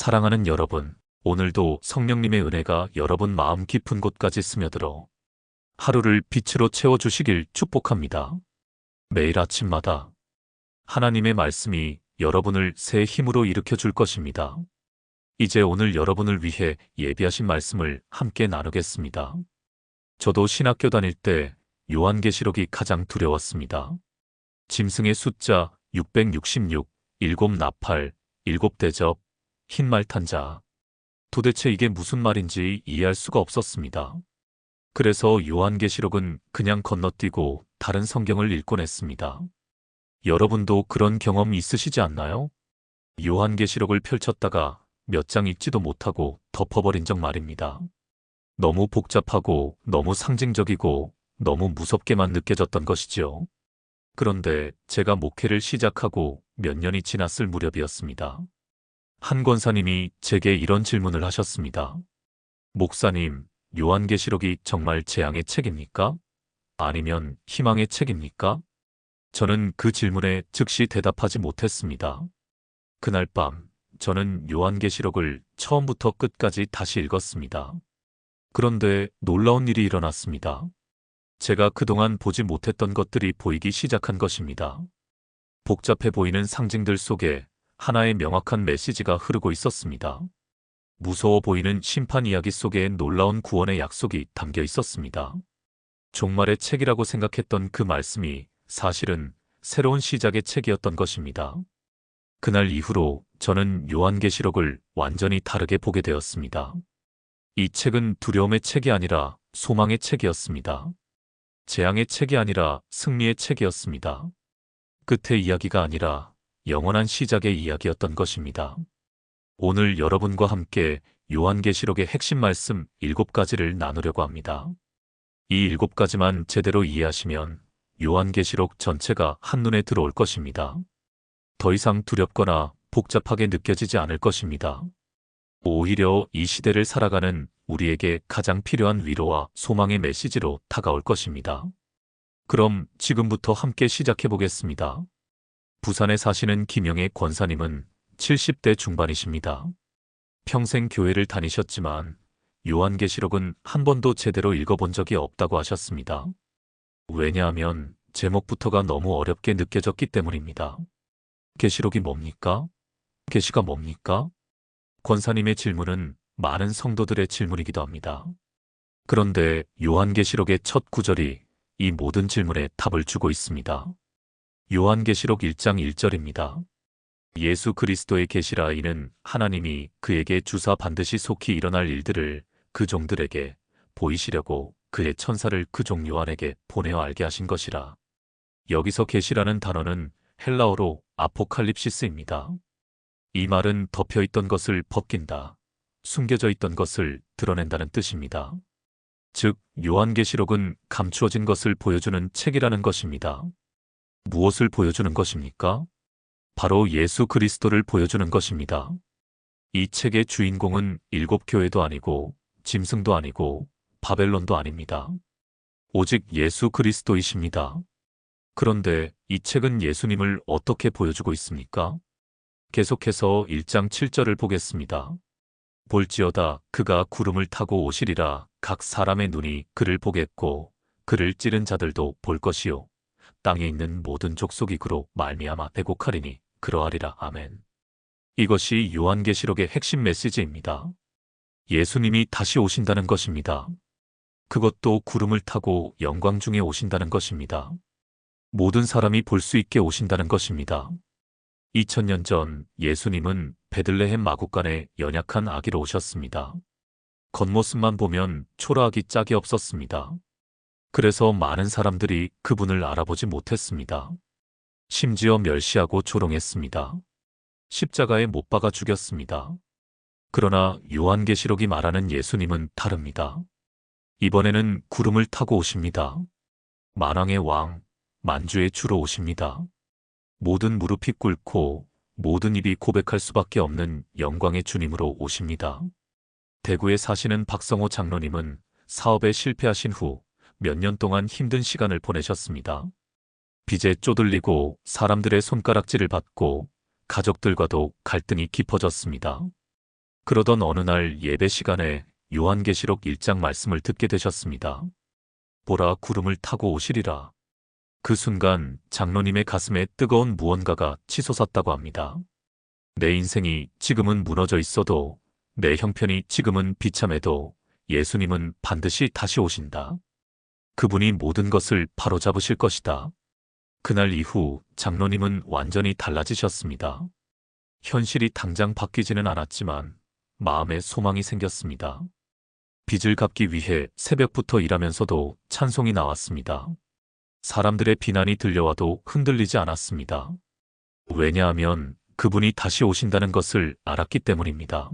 사랑하는 여러분, 오늘도 성령님의 은혜가 여러분 마음 깊은 곳까지 스며들어 하루를 빛으로 채워주시길 축복합니다. 매일 아침마다 하나님의 말씀이 여러분을 새 힘으로 일으켜 줄 것입니다. 이제 오늘 여러분을 위해 예비하신 말씀을 함께 나누겠습니다. 저도 신학교 다닐 때 요한계시록이 가장 두려웠습니다. 짐승의 숫자 666, 일곱 나팔, 일곱 대접, 흰말 탄 자. 도대체 이게 무슨 말인지 이해할 수가 없었습니다. 그래서 요한계시록은 그냥 건너뛰고 다른 성경을 읽곤 했습니다. 여러분도 그런 경험 있으시지 않나요? 요한계시록을 펼쳤다가 몇 장 읽지도 못하고 덮어버린 적 말입니다. 너무 복잡하고 너무 상징적이고 너무 무섭게만 느껴졌던 것이지요. 그런데 제가 목회를 시작하고 몇 년이 지났을 무렵이었습니다. 한 권사님이 제게 이런 질문을 하셨습니다. 목사님, 요한계시록이 정말 재앙의 책입니까? 아니면 희망의 책입니까? 저는 그 질문에 즉시 대답하지 못했습니다. 그날 밤, 저는 요한계시록을 처음부터 끝까지 다시 읽었습니다. 그런데 놀라운 일이 일어났습니다. 제가 그동안 보지 못했던 것들이 보이기 시작한 것입니다. 복잡해 보이는 상징들 속에 하나의 명확한 메시지가 흐르고 있었습니다. 무서워 보이는 심판 이야기 속에 놀라운 구원의 약속이 담겨 있었습니다. 종말의 책이라고 생각했던 그 말씀이 사실은 새로운 시작의 책이었던 것입니다. 그날 이후로 저는 요한계시록을 완전히 다르게 보게 되었습니다. 이 책은 두려움의 책이 아니라 소망의 책이었습니다. 재앙의 책이 아니라 승리의 책이었습니다. 끝의 이야기가 아니라 영원한 시작의 이야기였던 것입니다. 오늘 여러분과 함께 요한계시록의 핵심 말씀 7가지를 나누려고 합니다. 이 7가지만 제대로 이해하시면 요한계시록 전체가 한눈에 들어올 것입니다. 더 이상 두렵거나 복잡하게 느껴지지 않을 것입니다. 오히려 이 시대를 살아가는 우리에게 가장 필요한 위로와 소망의 메시지로 다가올 것입니다. 그럼 지금부터 함께 시작해 보겠습니다. 부산에 사시는 김영애 권사님은 70대 중반이십니다. 평생 교회를 다니셨지만 요한계시록은 한 번도 제대로 읽어본 적이 없다고 하셨습니다. 왜냐하면 제목부터가 너무 어렵게 느껴졌기 때문입니다. 계시록이 뭡니까? 계시가 뭡니까? 권사님의 질문은 많은 성도들의 질문이기도 합니다. 그런데 요한계시록의 첫 구절이 이 모든 질문에 답을 주고 있습니다. 요한계시록 1장 1절입니다. 예수 그리스도의 계시라. 이는 하나님이 그에게 주사 반드시 속히 일어날 일들을 그 종들에게 보이시려고 그의 천사를 그 종 요한에게 보내어 알게 하신 것이라. 여기서 계시라는 단어는 헬라어로 아포칼립시스입니다. 이 말은 덮여있던 것을 벗긴다, 숨겨져 있던 것을 드러낸다는 뜻입니다. 즉, 요한계시록은 감추어진 것을 보여주는 책이라는 것입니다. 무엇을 보여주는 것입니까? 바로 예수 그리스도를 보여주는 것입니다. 이 책의 주인공은 7교회도 아니고 짐승도 아니고 바벨론도 아닙니다. 오직 예수 그리스도이십니다. 그런데 이 책은 예수님을 어떻게 보여주고 있습니까? 계속해서 1장 7절을 보겠습니다. 볼지어다 그가 구름을 타고 오시리라. 각 사람의 눈이 그를 보겠고 그를 찌른 자들도 볼 것이요 땅에 있는 모든 족속이 그로 말미암아 회곡하리니 그러하리라. 아멘. 이것이 요한계시록의 핵심 메시지입니다. 예수님이 다시 오신다는 것입니다. 그것도 구름을 타고 영광 중에 오신다는 것입니다. 모든 사람이 볼 수 있게 오신다는 것입니다. 2000년 전 예수님은 베들레헴 마구간에 연약한 아기로 오셨습니다. 겉모습만 보면 초라하기 짝이 없었습니다. 그래서 많은 사람들이 그분을 알아보지 못했습니다. 심지어 멸시하고 조롱했습니다. 십자가에 못 박아 죽였습니다. 그러나 요한계시록이 말하는 예수님은 다릅니다. 이번에는 구름을 타고 오십니다. 만왕의 왕, 만주의 주로 오십니다. 모든 무릎이 꿇고 모든 입이 고백할 수밖에 없는 영광의 주님으로 오십니다. 대구에 사시는 박성호 장로님은 사업에 실패하신 후 몇 년 동안 힘든 시간을 보내셨습니다. 빚에 쪼들리고 사람들의 손가락질을 받고 가족들과도 갈등이 깊어졌습니다. 그러던 어느 날 예배 시간에 요한계시록 1장 말씀을 듣게 되셨습니다. 보라, 구름을 타고 오시리라. 그 순간 장로님의 가슴에 뜨거운 무언가가 치솟았다고 합니다. 내 인생이 지금은 무너져 있어도, 내 형편이 지금은 비참해도 예수님은 반드시 다시 오신다. 그분이 모든 것을 바로잡으실 것이다. 그날 이후 장로님은 완전히 달라지셨습니다. 현실이 당장 바뀌지는 않았지만 마음에 소망이 생겼습니다. 빚을 갚기 위해 새벽부터 일하면서도 찬송이 나왔습니다. 사람들의 비난이 들려와도 흔들리지 않았습니다. 왜냐하면 그분이 다시 오신다는 것을 알았기 때문입니다.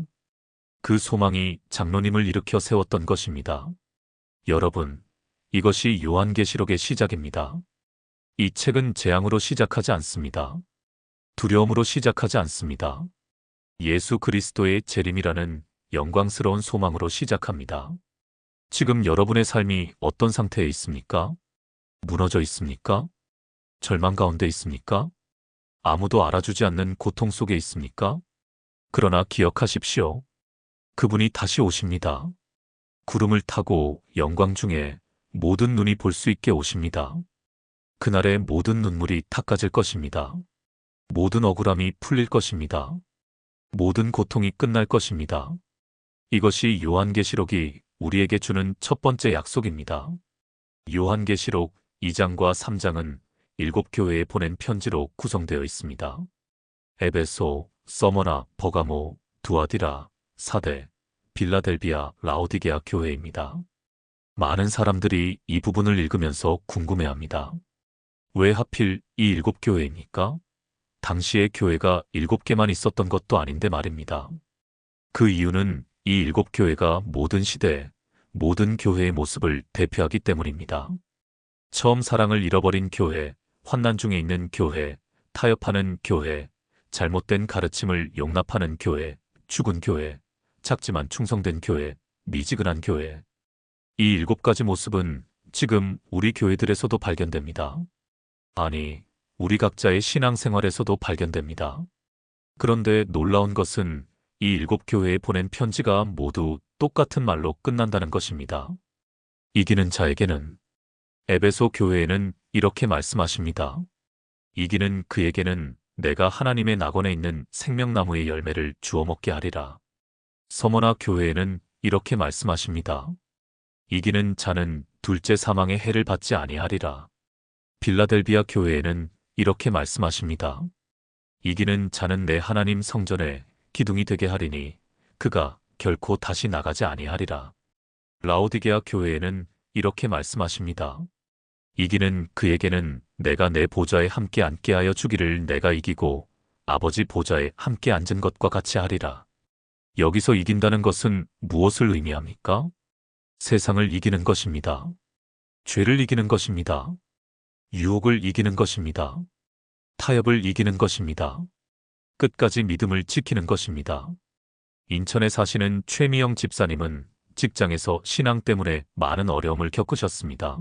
그 소망이 장로님을 일으켜 세웠던 것입니다. 여러분, 이것이 요한계시록의 시작입니다. 이 책은 재앙으로 시작하지 않습니다. 두려움으로 시작하지 않습니다. 예수 그리스도의 재림이라는 영광스러운 소망으로 시작합니다. 지금 여러분의 삶이 어떤 상태에 있습니까? 무너져 있습니까? 절망 가운데 있습니까? 아무도 알아주지 않는 고통 속에 있습니까? 그러나 기억하십시오. 그분이 다시 오십니다. 구름을 타고 영광 중에 모든 눈이 볼 수 있게 오십니다. 그날의 모든 눈물이 닦아질 것입니다. 모든 억울함이 풀릴 것입니다. 모든 고통이 끝날 것입니다. 이것이 요한계시록이 우리에게 주는 첫 번째 약속입니다. 요한계시록 2장과 3장은 7교회에 보낸 편지로 구성되어 있습니다. 에베소, 서머나, 버가모, 두아디라, 사데, 빌라델비아, 라오디게아 교회입니다. 많은 사람들이 이 부분을 읽으면서 궁금해합니다. 왜 하필 이 7교회입니까? 당시의 교회가 7개만 있었던 것도 아닌데 말입니다. 그 이유는 이 7교회가 모든 시대, 모든 교회의 모습을 대표하기 때문입니다. 처음 사랑을 잃어버린 교회, 환난 중에 있는 교회, 타협하는 교회, 잘못된 가르침을 용납하는 교회, 죽은 교회, 작지만 충성된 교회, 미지근한 교회. 이 7가지 모습은 지금 우리 교회들에서도 발견됩니다. 아니, 우리 각자의 신앙생활에서도 발견됩니다. 그런데 놀라운 것은 이 7교회에 보낸 편지가 모두 똑같은 말로 끝난다는 것입니다. 이기는 자에게는, 에베소 교회에는 이렇게 말씀하십니다. 이기는 그에게는 내가 하나님의 낙원에 있는 생명나무의 열매를 주워 먹게 하리라. 서머나 교회에는 이렇게 말씀하십니다. 이기는 자는 둘째 사망의 해를 받지 아니하리라. 빌라델비아 교회에는 이렇게 말씀하십니다. 이기는 자는 내 하나님 성전에 기둥이 되게 하리니 그가 결코 다시 나가지 아니하리라. 라오디게아 교회에는 이렇게 말씀하십니다. 이기는 그에게는 내가 내 보좌에 함께 앉게 하여 주기를 내가 이기고 아버지 보좌에 함께 앉은 것과 같이 하리라. 여기서 이긴다는 것은 무엇을 의미합니까? 세상을 이기는 것입니다. 죄를 이기는 것입니다. 유혹을 이기는 것입니다. 타협을 이기는 것입니다. 끝까지 믿음을 지키는 것입니다. 인천에 사시는 최미영 집사님은 직장에서 신앙 때문에 많은 어려움을 겪으셨습니다.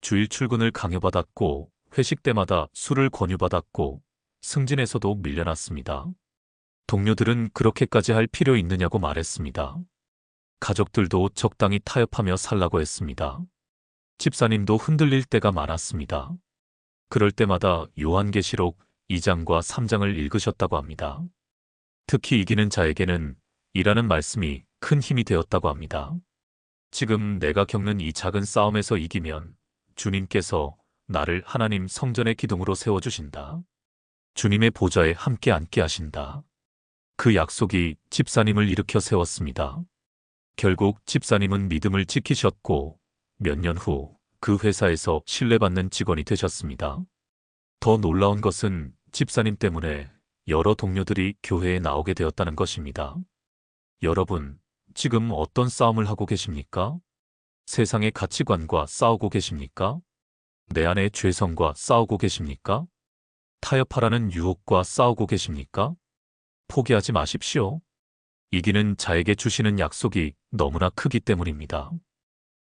주일 출근을 강요받았고 회식 때마다 술을 권유받았고 승진에서도 밀려났습니다. 동료들은 그렇게까지 할 필요 있느냐고 말했습니다. 가족들도 적당히 타협하며 살라고 했습니다. 집사님도 흔들릴 때가 많았습니다. 그럴 때마다 요한계시록 2장과 3장을 읽으셨다고 합니다. 특히 이기는 자에게는 이라는 말씀이 큰 힘이 되었다고 합니다. 지금 내가 겪는 이 작은 싸움에서 이기면 주님께서 나를 하나님 성전의 기둥으로 세워주신다. 주님의 보좌에 함께 앉게 하신다. 그 약속이 집사님을 일으켜 세웠습니다. 결국 집사님은 믿음을 지키셨고 몇 년 후 그 회사에서 신뢰받는 직원이 되셨습니다. 더 놀라운 것은 집사님 때문에 여러 동료들이 교회에 나오게 되었다는 것입니다. 여러분, 지금 어떤 싸움을 하고 계십니까? 세상의 가치관과 싸우고 계십니까? 내 안의 죄성과 싸우고 계십니까? 타협하라는 유혹과 싸우고 계십니까? 포기하지 마십시오. 이기는 자에게 주시는 약속이 너무나 크기 때문입니다.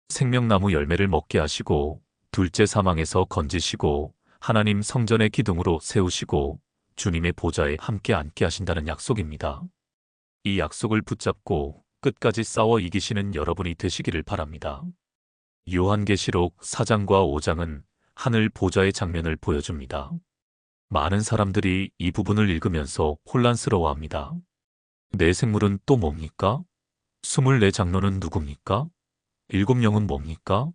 생명나무 열매를 먹게 하시고 둘째 사망에서 건지시고 하나님 성전의 기둥으로 세우시고 주님의 보좌에 함께 앉게 하신다는 약속입니다. 이 약속을 붙잡고 끝까지 싸워 이기시는 여러분이 되시기를 바랍니다. 요한계시록 4장과 5장은 하늘 보좌의 장면을 보여줍니다. 많은 사람들이 이 부분을 읽으면서 혼란스러워합니다. 네 생물은 또 뭡니까? 24장로는 누굽니까? 7영은 뭡니까?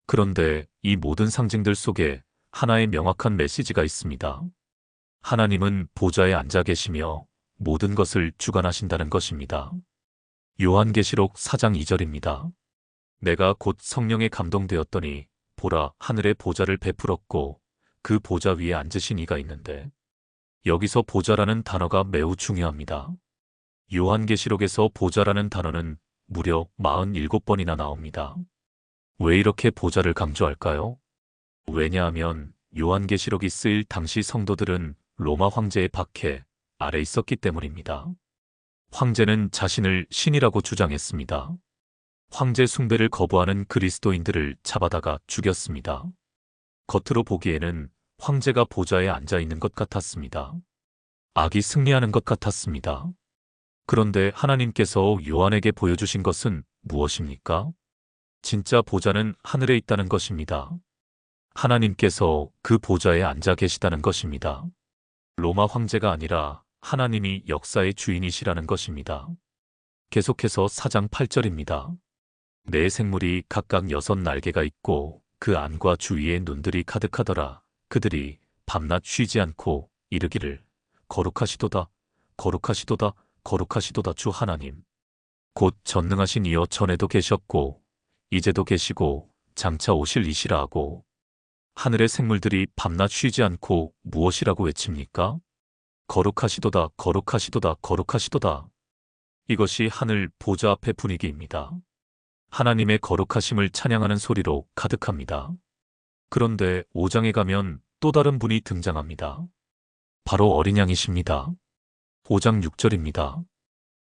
그런데 이 모든 상징들 속에 하나의 명확한 메시지가 있습니다. 하나님은 보좌에 앉아 계시며 모든 것을 주관하신다는 것입니다. 요한계시록 4장 2절입니다. 내가 곧 성령에 감동되었더니 보라 하늘의 보좌를 베풀었고 그 보좌 위에 앉으신 이가 있는데, 여기서 보좌라는 단어가 매우 중요합니다. 요한계시록에서 보좌라는 단어는 무려 47번이나 나옵니다. 왜 이렇게 보좌를 강조할까요? 왜냐하면 요한계시록이 쓰일 당시 성도들은 로마 황제의 박해 아래 있었기 때문입니다. 황제는 자신을 신이라고 주장했습니다. 황제 숭배를 거부하는 그리스도인들을 잡아다가 죽였습니다. 겉으로 보기에는 황제가 보좌에 앉아 있는 것 같았습니다. 악이 승리하는 것 같았습니다. 그런데 하나님께서 요한에게 보여주신 것은 무엇입니까? 진짜 보좌는 하늘에 있다는 것입니다. 하나님께서 그 보좌에 앉아 계시다는 것입니다. 로마 황제가 아니라 하나님이 역사의 주인이시라는 것입니다. 계속해서 4장 8절입니다. 네 생물이 각각 6날개가 있고 그 안과 주위에 눈들이 가득하더라. 그들이 밤낮 쉬지 않고 이르기를 거룩하시도다 거룩하시도다 거룩하시도다 주 하나님. 곧 전능하신 이여 전에도 계셨고 이제도 계시고 장차 오실 이시라 하고. 하늘의 생물들이 밤낮 쉬지 않고 무엇이라고 외칩니까? 거룩하시도다 거룩하시도다 거룩하시도다. 이것이 하늘 보좌 앞의 분위기입니다. 하나님의 거룩하심을 찬양하는 소리로 가득합니다. 그런데 5장에 가면 또 다른 분이 등장합니다. 바로 어린 양이십니다. 5장 6절입니다.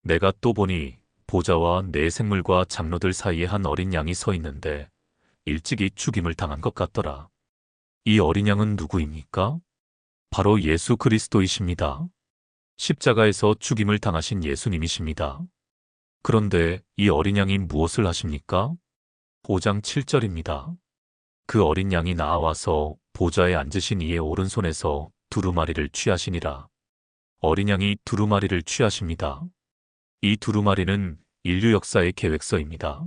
내가 또 보니 보좌와 네 생물과 장로들 사이에 한 어린 양이 서 있는데 일찍이 죽임을 당한 것 같더라. 이 어린 양은 누구입니까? 바로 예수 그리스도이십니다. 십자가에서 죽임을 당하신 예수님이십니다. 그런데 이 어린 양이 무엇을 하십니까? 5장 7절입니다. 그 어린 양이 나아와서 보좌에 앉으신 이의 오른손에서 두루마리를 취하시니라. 어린 양이 두루마리를 취하십니다. 이 두루마리는 인류 역사의 계획서입니다.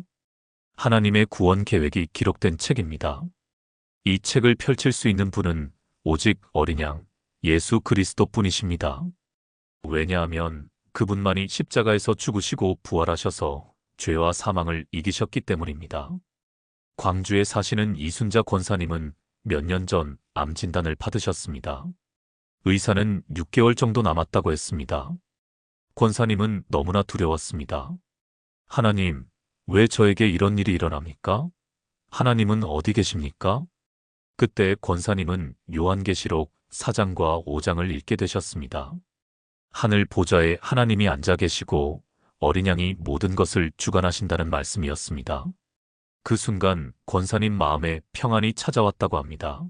하나님의 구원 계획이 기록된 책입니다. 이 책을 펼칠 수 있는 분은 오직 어린 양, 예수 그리스도뿐이십니다. 왜냐하면 그분만이 십자가에서 죽으시고 부활하셔서 죄와 사망을 이기셨기 때문입니다. 광주에 사시는 이순자 권사님은 몇 년 전 암 진단을 받으셨습니다. 의사는 6개월 정도 남았다고 했습니다. 권사님은 너무나 두려웠습니다. 하나님, 왜 저에게 이런 일이 일어납니까? 하나님은 어디 계십니까? 그때 권사님은 요한계시록 4장과 5장을 읽게 되셨습니다. 하늘 보좌에 하나님이 앉아 계시고 어린 양이 모든 것을 주관하신다는 말씀이었습니다. 그 순간 권사님 마음에 평안이 찾아왔다고 합니다.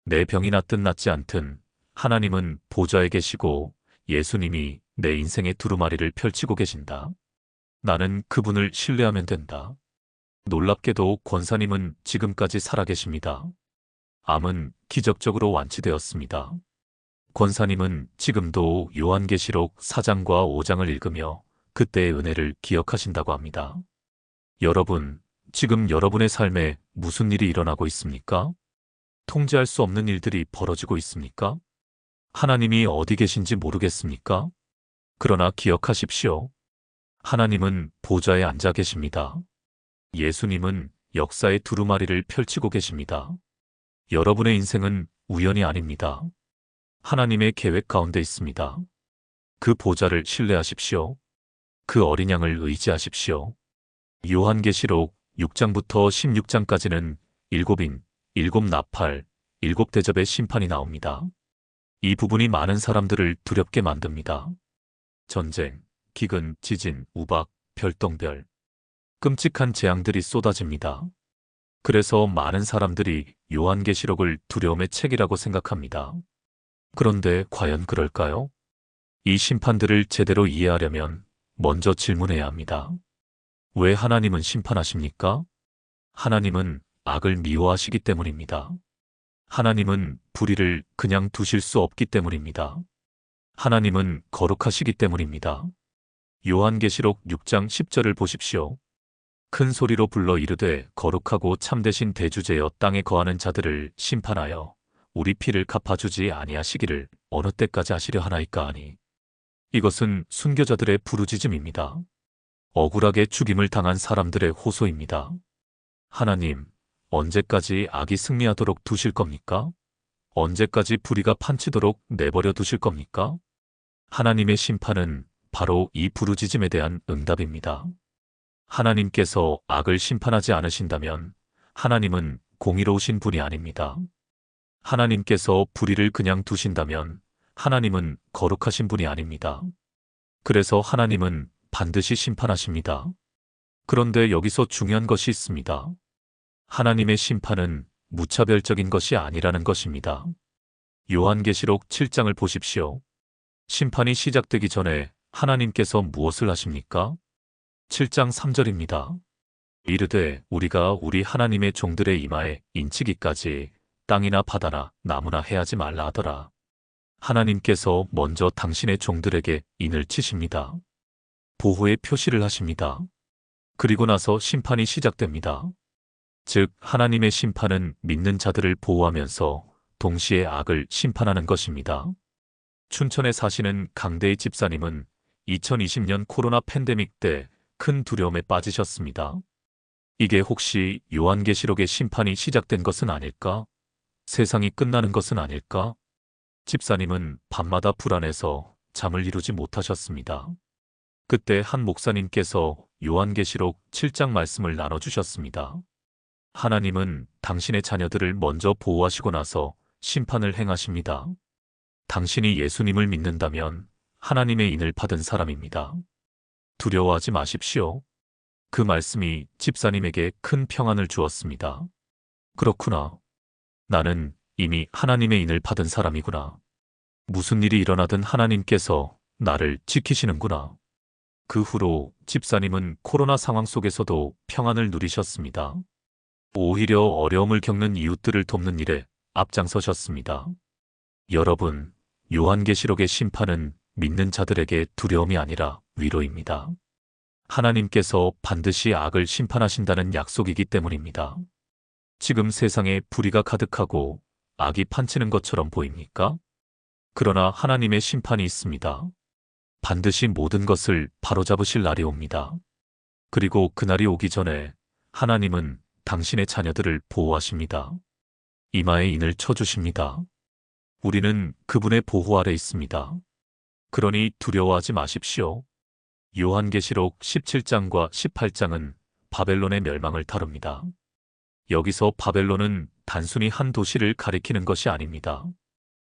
내 병이 낫든 낫지 않든 하나님은 보좌에 계시고 예수님이 내 인생의 두루마리를 펼치고 계신다. 나는 그분을 신뢰하면 된다. 놀랍게도 권사님은 지금까지 살아계십니다. 암은 기적적으로 완치되었습니다. 권사님은 지금도 요한계시록 4장과 5장을 읽으며 그때의 은혜를 기억하신다고 합니다. 여러분, 지금 여러분의 삶에 무슨 일이 일어나고 있습니까? 통제할 수 없는 일들이 벌어지고 있습니까? 하나님이 어디 계신지 모르겠습니까? 그러나 기억하십시오. 하나님은 보좌에 앉아 계십니다. 예수님은 역사의 두루마리를 펼치고 계십니다. 여러분의 인생은 우연이 아닙니다. 하나님의 계획 가운데 있습니다. 그 보좌를 신뢰하십시오. 그 어린 양을 의지하십시오. 요한계시록 6장부터 16장까지는 일곱인, 일곱 나팔, 일곱 대접의 심판이 나옵니다. 이 부분이 많은 사람들을 두렵게 만듭니다. 전쟁, 기근, 지진, 우박, 별똥별, 끔찍한 재앙들이 쏟아집니다. 그래서 많은 사람들이 요한계시록을 두려움의 책이라고 생각합니다. 그런데 과연 그럴까요? 이 심판들을 제대로 이해하려면 먼저 질문해야 합니다. 왜 하나님은 심판하십니까? 하나님은 악을 미워하시기 때문입니다. 하나님은 불의를 그냥 두실 수 없기 때문입니다. 하나님은 거룩하시기 때문입니다. 요한계시록 6장 10절을 보십시오. 큰 소리로 불러 이르되 거룩하고 참되신 대주제여 땅에 거하는 자들을 심판하여 우리 피를 갚아주지 아니하시기를 어느 때까지 하시려 하나이까 하니. 이것은 순교자들의 부르짖음입니다. 억울하게 죽임을 당한 사람들의 호소입니다. 하나님, 언제까지 악이 승리하도록 두실 겁니까? 언제까지 불의가 판치도록 내버려 두실 겁니까? 하나님의 심판은 바로 이 부르짖음에 대한 응답입니다. 하나님께서 악을 심판하지 않으신다면 하나님은 공의로우신 분이 아닙니다. 하나님께서 불의를 그냥 두신다면 하나님은 거룩하신 분이 아닙니다. 그래서 하나님은 반드시 심판하십니다. 그런데 여기서 중요한 것이 있습니다. 하나님의 심판은 무차별적인 것이 아니라는 것입니다. 요한계시록 7장을 보십시오. 심판이 시작되기 전에 하나님께서 무엇을 하십니까? 7장 3절입니다. 이르되 우리가 우리 하나님의 종들의 이마에 인치기까지 땅이나 바다나 나무나 해하지 말라 하더라. 하나님께서 먼저 당신의 종들에게 인을 치십니다. 보호의 표시를 하십니다. 그리고 나서 심판이 시작됩니다. 즉 하나님의 심판은 믿는 자들을 보호하면서 동시에 악을 심판하는 것입니다. 춘천에 사시는 강대희 집사님은 2020년 코로나 팬데믹 때 큰 두려움에 빠지셨습니다. 이게 혹시 요한계시록의 심판이 시작된 것은 아닐까? 세상이 끝나는 것은 아닐까? 집사님은 밤마다 불안해서 잠을 이루지 못하셨습니다. 그때 한 목사님께서 요한계시록 7장 말씀을 나눠주셨습니다. 하나님은 당신의 자녀들을 먼저 보호하시고 나서 심판을 행하십니다. 당신이 예수님을 믿는다면 하나님의 인을 받은 사람입니다. 두려워하지 마십시오. 그 말씀이 집사님에게 큰 평안을 주었습니다. 그렇구나. 나는 이미 하나님의 인을 받은 사람이구나. 무슨 일이 일어나든 하나님께서 나를 지키시는구나. 그 후로 집사님은 코로나 상황 속에서도 평안을 누리셨습니다. 오히려 어려움을 겪는 이웃들을 돕는 일에 앞장서셨습니다. 여러분, 요한계시록의 심판은 믿는 자들에게 두려움이 아니라 위로입니다. 하나님께서 반드시 악을 심판하신다는 약속이기 때문입니다. 지금 세상에 불의가 가득하고 악이 판치는 것처럼 보입니까? 그러나 하나님의 심판이 있습니다. 반드시 모든 것을 바로잡으실 날이 옵니다. 그리고 그날이 오기 전에 하나님은 당신의 자녀들을 보호하십니다. 이마에 인을 쳐주십니다. 우리는 그분의 보호 아래 있습니다. 그러니 두려워하지 마십시오. 요한계시록 17장과 18장은 바벨론의 멸망을 다룹니다. 여기서 바벨론은 단순히 한 도시를 가리키는 것이 아닙니다.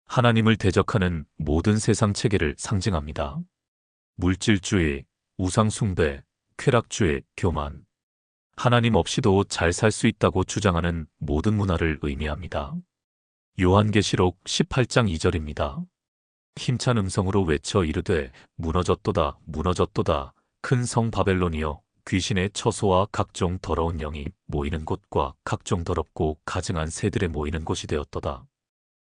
하나님을 대적하는 모든 세상 체계를 상징합니다. 물질주의, 우상숭배, 쾌락주의, 교만. 하나님 없이도 잘 살 수 있다고 주장하는 모든 문화를 의미합니다. 요한계시록 18장 2절입니다. 힘찬 음성으로 외쳐 이르되 무너졌도다 무너졌도다 큰 성 바벨론이여 귀신의 처소와 각종 더러운 영이 모이는 곳과 각종 더럽고 가증한 새들의 모이는 곳이 되었도다.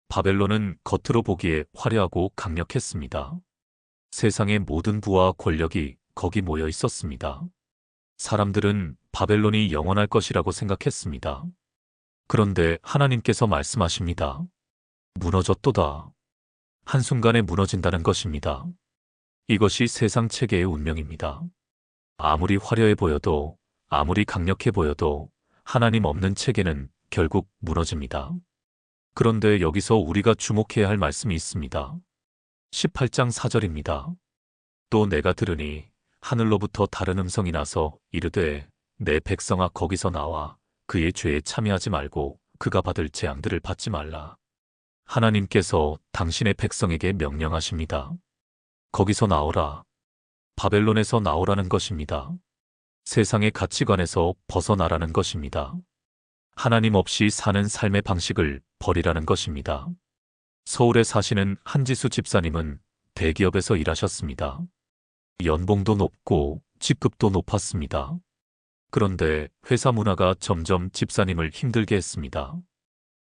바벨론은 겉으로 보기에 화려하고 강력했습니다. 세상의 모든 부와 권력이 거기 모여 있었습니다. 사람들은 바벨론이 영원할 것이라고 생각했습니다. 그런데 하나님께서 말씀하십니다. 무너졌도다. 한순간에 무너진다는 것입니다. 이것이 세상 체계의 운명입니다. 아무리 화려해 보여도, 아무리 강력해 보여도 하나님 없는 체계는 결국 무너집니다. 그런데 여기서 우리가 주목해야 할 말씀이 있습니다. 18장 4절입니다. 또 내가 들으니 하늘로부터 다른 음성이 나서 이르되 내 백성아 거기서 나와 그의 죄에 참여하지 말고 그가 받을 재앙들을 받지 말라. 하나님께서 당신의 백성에게 명령하십니다. 거기서 나오라. 바벨론에서 나오라는 것입니다. 세상의 가치관에서 벗어나라는 것입니다. 하나님 없이 사는 삶의 방식을 버리라는 것입니다. 서울에 사시는 한지수 집사님은 대기업에서 일하셨습니다. 연봉도 높고 직급도 높았습니다. 그런데 회사 문화가 점점 집사님을 힘들게 했습니다.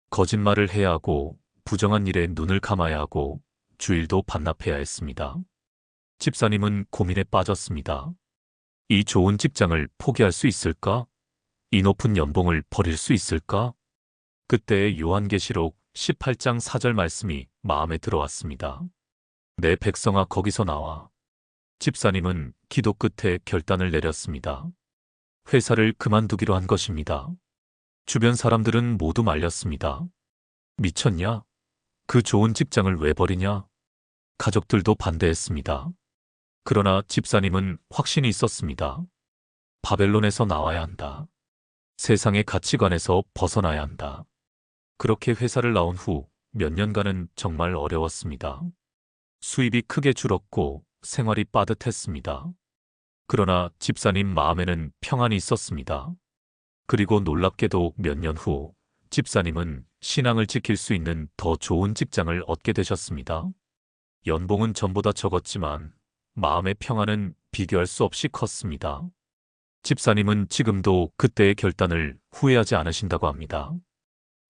거짓말을 해야 하고 부정한 일에 눈을 감아야 하고 주일도 반납해야 했습니다. 집사님은 고민에 빠졌습니다. 이 좋은 직장을 포기할 수 있을까? 이 높은 연봉을 버릴 수 있을까? 그때 요한계시록 18장 4절 말씀이 마음에 들어왔습니다. 내 백성아 거기서 나와. 집사님은 기도 끝에 결단을 내렸습니다. 회사를 그만두기로 한 것입니다. 주변 사람들은 모두 말렸습니다. 미쳤냐? 그 좋은 직장을 왜 버리냐? 가족들도 반대했습니다. 그러나 집사님은 확신이 있었습니다. 바벨론에서 나와야 한다. 세상의 가치관에서 벗어나야 한다. 그렇게 회사를 나온 후 몇 년간은 정말 어려웠습니다. 수입이 크게 줄었고 생활이 빠듯했습니다. 그러나 집사님 마음에는 평안이 있었습니다. 그리고 놀랍게도 몇 년 후 집사님은 신앙을 지킬 수 있는 더 좋은 직장을 얻게 되셨습니다. 연봉은 전보다 적었지만 마음의 평안은 비교할 수 없이 컸습니다. 집사님은 지금도 그때의 결단을 후회하지 않으신다고 합니다.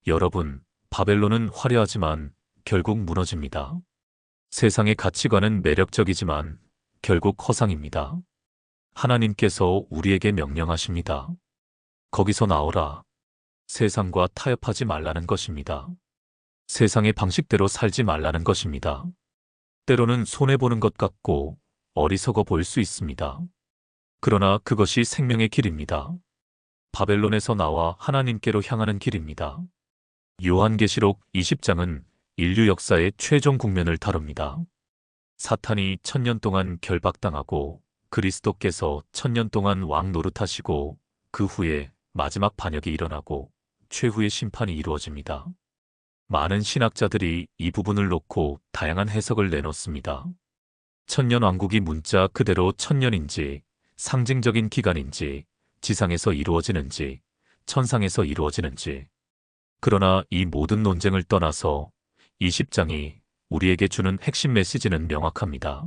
여러분, 바벨론은 화려하지만 결국 무너집니다. 세상의 가치관은 매력적이지만 결국 허상입니다. 하나님께서 우리에게 명령하십니다. 거기서 나오라. 세상과 타협하지 말라는 것입니다. 세상의 방식대로 살지 말라는 것입니다. 때로는 손해보는 것 같고 어리석어 보일 수 있습니다. 그러나 그것이 생명의 길입니다. 바벨론에서 나와 하나님께로 향하는 길입니다. 요한계시록 20장은 인류 역사의 최종 국면을 다룹니다. 사탄이 1000년 동안 결박당하고 그리스도께서 1000년 동안 왕 노릇하시고 그 후에 마지막 반역이 일어나고 최후의 심판이 이루어집니다. 많은 신학자들이 이 부분을 놓고 다양한 해석을 내놓습니다. 천년 왕국이 문자 그대로 1000년인지 상징적인 기간인지 지상에서 이루어지는지 천상에서 이루어지는지. 그러나 이 모든 논쟁을 떠나서 20장이 우리에게 주는 핵심 메시지는 명확합니다.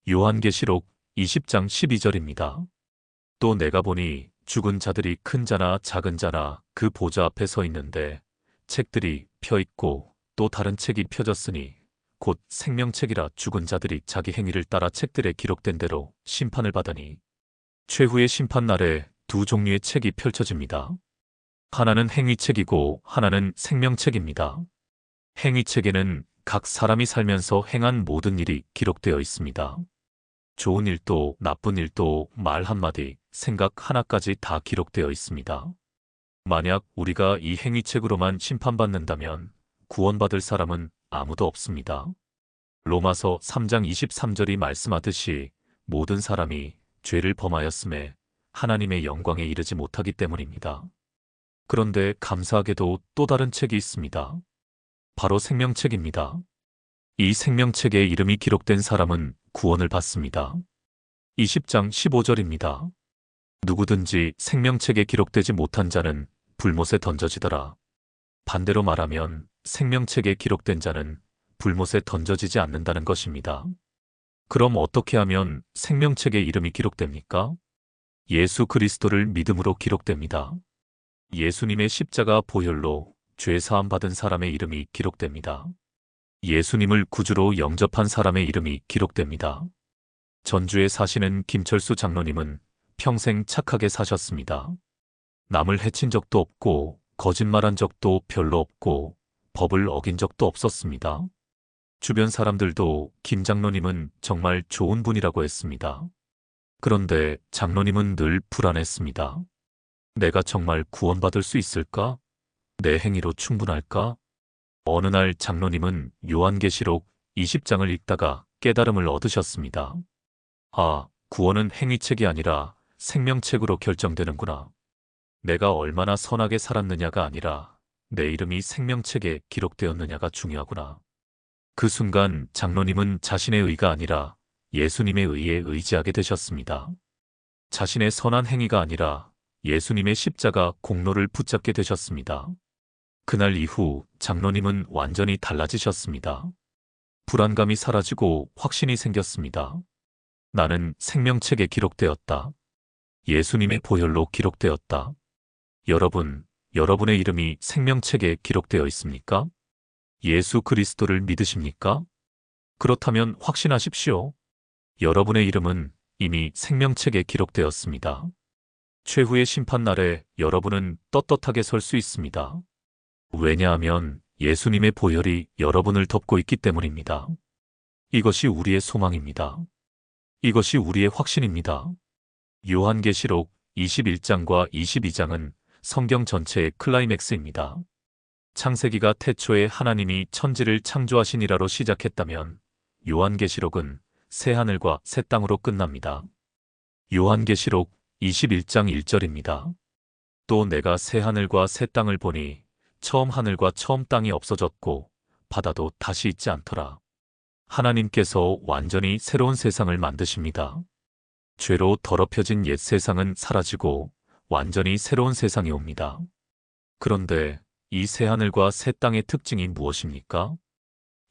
요한계시록 20장 12절입니다. 또 내가 보니 죽은 자들이 큰 자나 작은 자나 그 보좌 앞에 서 있는데 책들이 펴 있고 또 다른 책이 펴졌으니 곧 생명책이라 죽은 자들이 자기 행위를 따라 책들에 기록된 대로 심판을 받으니 최후의 심판 날에 두 종류의 책이 펼쳐집니다. 하나는 행위책이고 하나는 생명책입니다. 행위책에는 각 사람이 살면서 행한 모든 일이 기록되어 있습니다. 좋은 일도 나쁜 일도 말 한마디, 생각 하나까지 다 기록되어 있습니다. 만약 우리가 이 행위책으로만 심판받는다면 구원받을 사람은 아무도 없습니다. 로마서 3장 23절이 말씀하듯이 모든 사람이 죄를 범하였음에 하나님의 영광에 이르지 못하기 때문입니다. 그런데 감사하게도 또 다른 책이 있습니다. 바로 생명책입니다. 이 생명책에 이름이 기록된 사람은 구원을 받습니다. 20장 15절입니다. 누구든지 생명책에 기록되지 못한 자는 불못에 던져지더라. 반대로 말하면 생명책에 기록된 자는 불못에 던져지지 않는다는 것입니다. 그럼 어떻게 하면 생명책에 이름이 기록됩니까? 예수 그리스도를 믿음으로 기록됩니다. 예수님의 십자가 보혈로 죄 사함 받은 사람의 이름이 기록됩니다. 예수님을 구주로 영접한 사람의 이름이 기록됩니다. 전주에 사시는 김철수 장로님은 평생 착하게 사셨습니다. 남을 해친 적도 없고 거짓말한 적도 별로 없고 법을 어긴 적도 없었습니다. 주변 사람들도 김 장로님은 정말 좋은 분이라고 했습니다. 그런데 장로님은 늘 불안했습니다. 내가 정말 구원받을 수 있을까? 내 행위로 충분할까? 어느 날 장로님은 요한계시록 20장을 읽다가 깨달음을 얻으셨습니다. 아, 구원은 행위책이 아니라 생명책으로 결정되는구나. 내가 얼마나 선하게 살았느냐가 아니라 내 이름이 생명책에 기록되었느냐가 중요하구나. 그 순간 장로님은 자신의 의가 아니라 예수님의 의에 의지하게 되셨습니다. 자신의 선한 행위가 아니라 예수님의 십자가 공로를 붙잡게 되셨습니다. 그날 이후 장로님은 완전히 달라지셨습니다. 불안감이 사라지고 확신이 생겼습니다. 나는 생명책에 기록되었다. 예수님의 보혈로 기록되었다. 여러분, 여러분의 이름이 생명책에 기록되어 있습니까? 예수 그리스도를 믿으십니까? 그렇다면 확신하십시오. 여러분의 이름은 이미 생명책에 기록되었습니다. 최후의 심판날에 여러분은 떳떳하게 설 수 있습니다. 왜냐하면 예수님의 보혈이 여러분을 덮고 있기 때문입니다. 이것이 우리의 소망입니다. 이것이 우리의 확신입니다. 요한계시록 21장과 22장은 성경 전체의 클라이맥스입니다. 창세기가 태초에 하나님이 천지를 창조하시니라로 시작했다면 요한계시록은 새 하늘과 새 땅으로 끝납니다. 요한계시록 21장 1절입니다. 또 내가 새 하늘과 새 땅을 보니 처음 하늘과 처음 땅이 없어졌고 바다도 다시 있지 않더라. 하나님께서 완전히 새로운 세상을 만드십니다. 죄로 더럽혀진 옛 세상은 사라지고 완전히 새로운 세상이 옵니다. 그런데 이 새 하늘과 새 땅의 특징이 무엇입니까?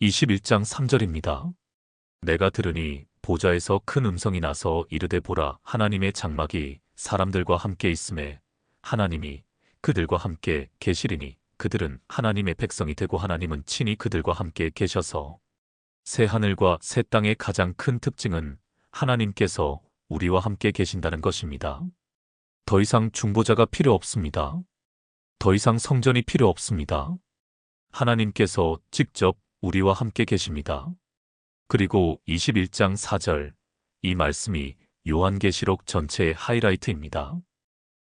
21장 3절입니다. 내가 들으니 보좌에서 큰 음성이 나서 이르되 보라 하나님의 장막이 사람들과 함께 있음에 하나님이 그들과 함께 계시리니 그들은 하나님의 백성이 되고 하나님은 친히 그들과 함께 계셔서 새 하늘과 새 땅의 가장 큰 특징은 하나님께서 우리와 함께 계신다는 것입니다. 더 이상 중보자가 필요 없습니다. 더 이상 성전이 필요 없습니다. 하나님께서 직접 우리와 함께 계십니다. 그리고 21장 4절, 이 말씀이 요한계시록 전체의 하이라이트입니다.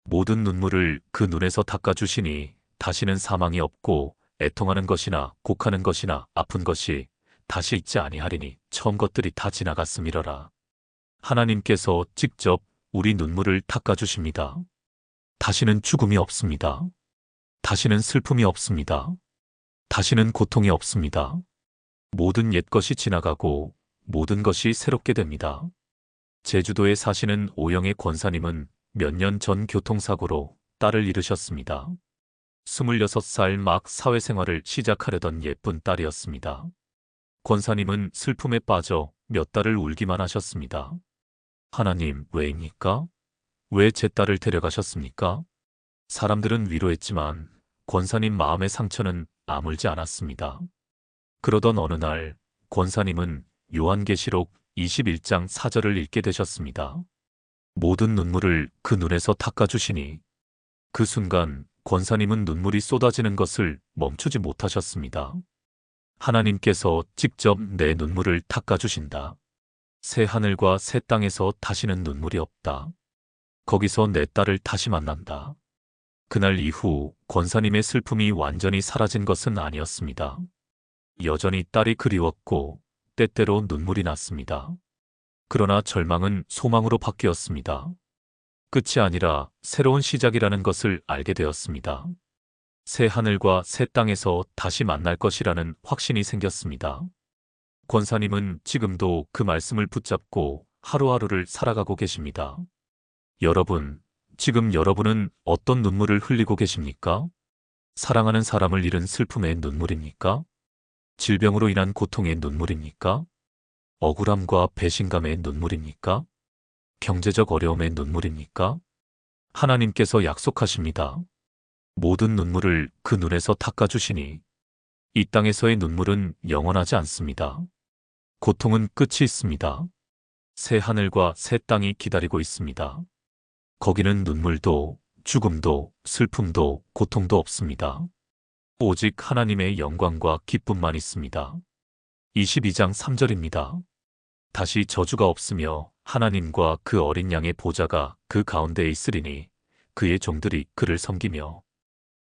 모든 눈물을 그 눈에서 닦아주시니 다시는 사망이 없고 애통하는 것이나 곡하는 것이나 아픈 것이 다시 있지 아니하리니 처음 것들이 다 지나갔음이러라. 하나님께서 직접 우리 눈물을 닦아주십니다. 다시는 죽음이 없습니다. 다시는 슬픔이 없습니다. 다시는 고통이 없습니다. 모든 옛것이 지나가고 모든 것이 새롭게 됩니다. 제주도에 사시는 오영애 권사님은 몇 년 전 교통사고로 딸을 잃으셨습니다. 26살 막 사회생활을 시작하려던 예쁜 딸이었습니다. 권사님은 슬픔에 빠져 몇 달을 울기만 하셨습니다. 하나님, 왜입니까? 왜 제 딸을 데려가셨습니까? 사람들은 위로했지만 권사님 마음의 상처는 아물지 않았습니다. 그러던 어느 날 권사님은 요한계시록 21장 4절을 읽게 되셨습니다. 모든 눈물을 그 눈에서 닦아주시니 그 순간 권사님은 눈물이 쏟아지는 것을 멈추지 못하셨습니다. 하나님께서 직접 내 눈물을 닦아주신다. 새 하늘과 새 땅에서 다시는 눈물이 없다. 거기서 내 딸을 다시 만난다. 그날 이후 권사님의 슬픔이 완전히 사라진 것은 아니었습니다. 여전히 딸이 그리웠고 때때로 눈물이 났습니다. 그러나 절망은 소망으로 바뀌었습니다. 끝이 아니라 새로운 시작이라는 것을 알게 되었습니다. 새 하늘과 새 땅에서 다시 만날 것이라는 확신이 생겼습니다. 권사님은 지금도 그 말씀을 붙잡고 하루하루를 살아가고 계십니다. 여러분, 지금 여러분은 어떤 눈물을 흘리고 계십니까? 사랑하는 사람을 잃은 슬픔의 눈물입니까? 질병으로 인한 고통의 눈물입니까? 억울함과 배신감의 눈물입니까? 경제적 어려움의 눈물입니까? 하나님께서 약속하십니다. 모든 눈물을 그 눈에서 닦아주시니 이 땅에서의 눈물은 영원하지 않습니다. 고통은 끝이 있습니다. 새 하늘과 새 땅이 기다리고 있습니다. 거기는 눈물도 죽음도 슬픔도 고통도 없습니다. 오직 하나님의 영광과 기쁨만 있습니다. 22장 3절입니다. 다시 저주가 없으며 하나님과 그 어린 양의 보좌가 그 가운데에 있으리니 그의 종들이 그를 섬기며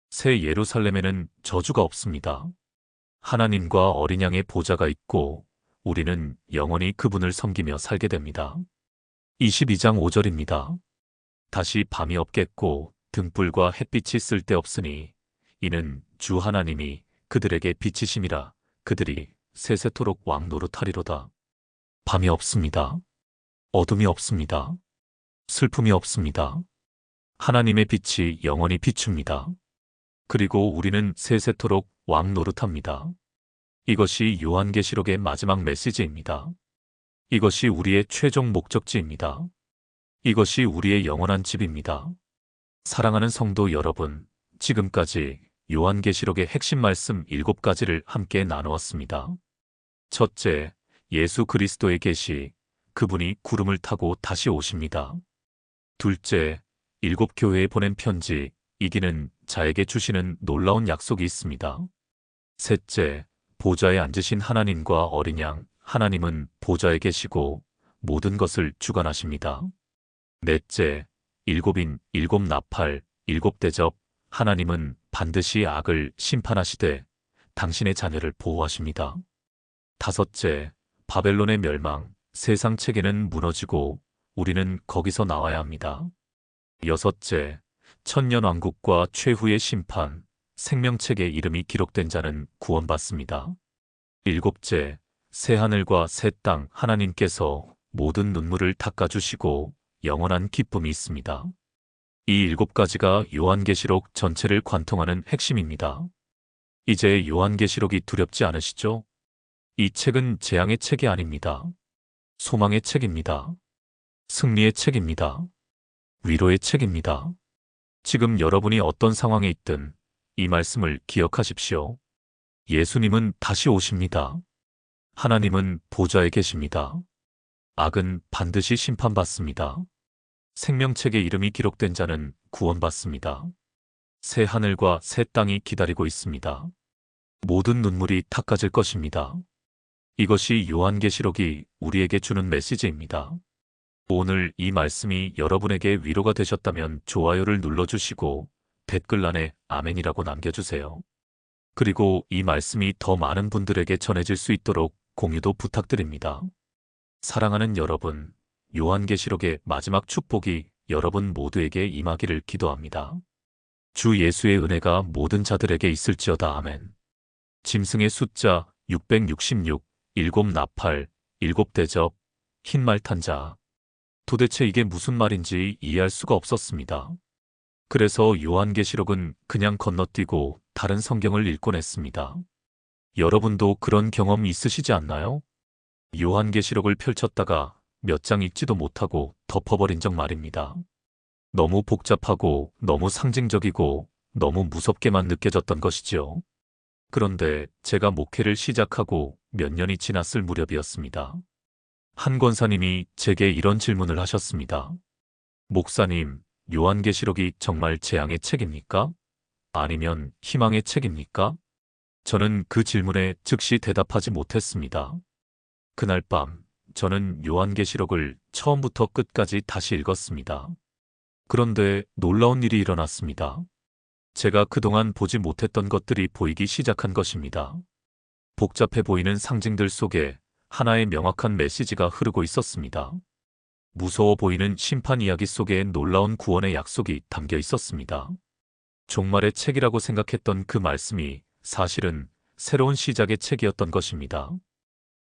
새 예루살렘에는 저주가 없습니다. 하나님과 어린 양의 보좌가 있고 우리는 영원히 그분을 섬기며 살게 됩니다. 22장 5절입니다. 다시 밤이 없겠고 등불과 햇빛이 쓸데없으니 이는 주 하나님이 그들에게 빛이심이라 그들이 세세토록 왕 노릇하리로다. 밤이 없습니다. 어둠이 없습니다. 슬픔이 없습니다. 하나님의 빛이 영원히 비춥니다. 그리고 우리는 세세토록 왕 노릇합니다. 이것이 요한계시록의 마지막 메시지입니다. 이것이 우리의 최종 목적지입니다. 이것이 우리의 영원한 집입니다. 사랑하는 성도 여러분, 지금까지 요한계시록의 핵심 말씀 7가지를 함께 나누었습니다. 첫째, 예수 그리스도의 계시, 그분이 구름을 타고 다시 오십니다. 둘째, 7교회에 보낸 편지, 이기는 자에게 주시는 놀라운 약속이 있습니다. 셋째, 보좌에 앉으신 하나님과 어린 양, 하나님은 보좌에 계시고 모든 것을 주관하십니다. 넷째, 일곱인 일곱 나팔, 일곱 대접, 하나님은 반드시 악을 심판하시되 당신의 자녀를 보호하십니다. 다섯째, 바벨론의 멸망, 세상 체계는 무너지고 우리는 거기서 나와야 합니다. 여섯째, 천년왕국과 최후의 심판, 생명책의 이름이 기록된 자는 구원받습니다. 일곱째, 새하늘과 새 땅, 하나님께서 모든 눈물을 닦아주시고 영원한 기쁨이 있습니다. 이 7가지가 요한계시록 전체를 관통하는 핵심입니다. 이제 요한계시록이 두렵지 않으시죠? 이 책은 재앙의 책이 아닙니다. 소망의 책입니다. 승리의 책입니다. 위로의 책입니다. 지금 여러분이 어떤 상황에 있든 이 말씀을 기억하십시오. 예수님은 다시 오십니다. 하나님은 보좌에 계십니다. 악은 반드시 심판받습니다. 생명책의 이름이 기록된 자는 구원받습니다. 새 하늘과 새 땅이 기다리고 있습니다. 모든 눈물이 닦아질 것입니다. 이것이 요한계시록이 우리에게 주는 메시지입니다. 오늘 이 말씀이 여러분에게 위로가 되셨다면 좋아요를 눌러주시고 댓글란에 아멘이라고 남겨주세요. 그리고 이 말씀이 더 많은 분들에게 전해질 수 있도록 공유도 부탁드립니다. 사랑하는 여러분, 요한계시록의 마지막 축복이 여러분 모두에게 임하기를 기도합니다. 주 예수의 은혜가 모든 자들에게 있을지어다. 아멘. 짐승의 숫자 666, 일곱 나팔, 일곱 대접, 흰말 탄 자. 도대체 이게 무슨 말인지 이해할 수가 없었습니다. 그래서 요한계시록은 그냥 건너뛰고 다른 성경을 읽곤 했습니다. 여러분도 그런 경험 있으시지 않나요? 요한계시록을 펼쳤다가 몇 장 읽지도 못하고 덮어버린 적 말입니다. 너무 복잡하고 너무 상징적이고 너무 무섭게만 느껴졌던 것이지요. 그런데 제가 목회를 시작하고 몇 년이 지났을 무렵이었습니다. 한 권사님이 제게 이런 질문을 하셨습니다. 목사님, 요한계시록이 정말 재앙의 책입니까? 아니면 희망의 책입니까? 저는 그 질문에 즉시 대답하지 못했습니다. 그날 밤, 저는 요한계시록을 처음부터 끝까지 다시 읽었습니다. 그런데 놀라운 일이 일어났습니다. 제가 그동안 보지 못했던 것들이 보이기 시작한 것입니다. 복잡해 보이는 상징들 속에 하나의 명확한 메시지가 흐르고 있었습니다. 무서워 보이는 심판 이야기 속에 놀라운 구원의 약속이 담겨 있었습니다. 종말의 책이라고 생각했던 그 말씀이 사실은 새로운 시작의 책이었던 것입니다.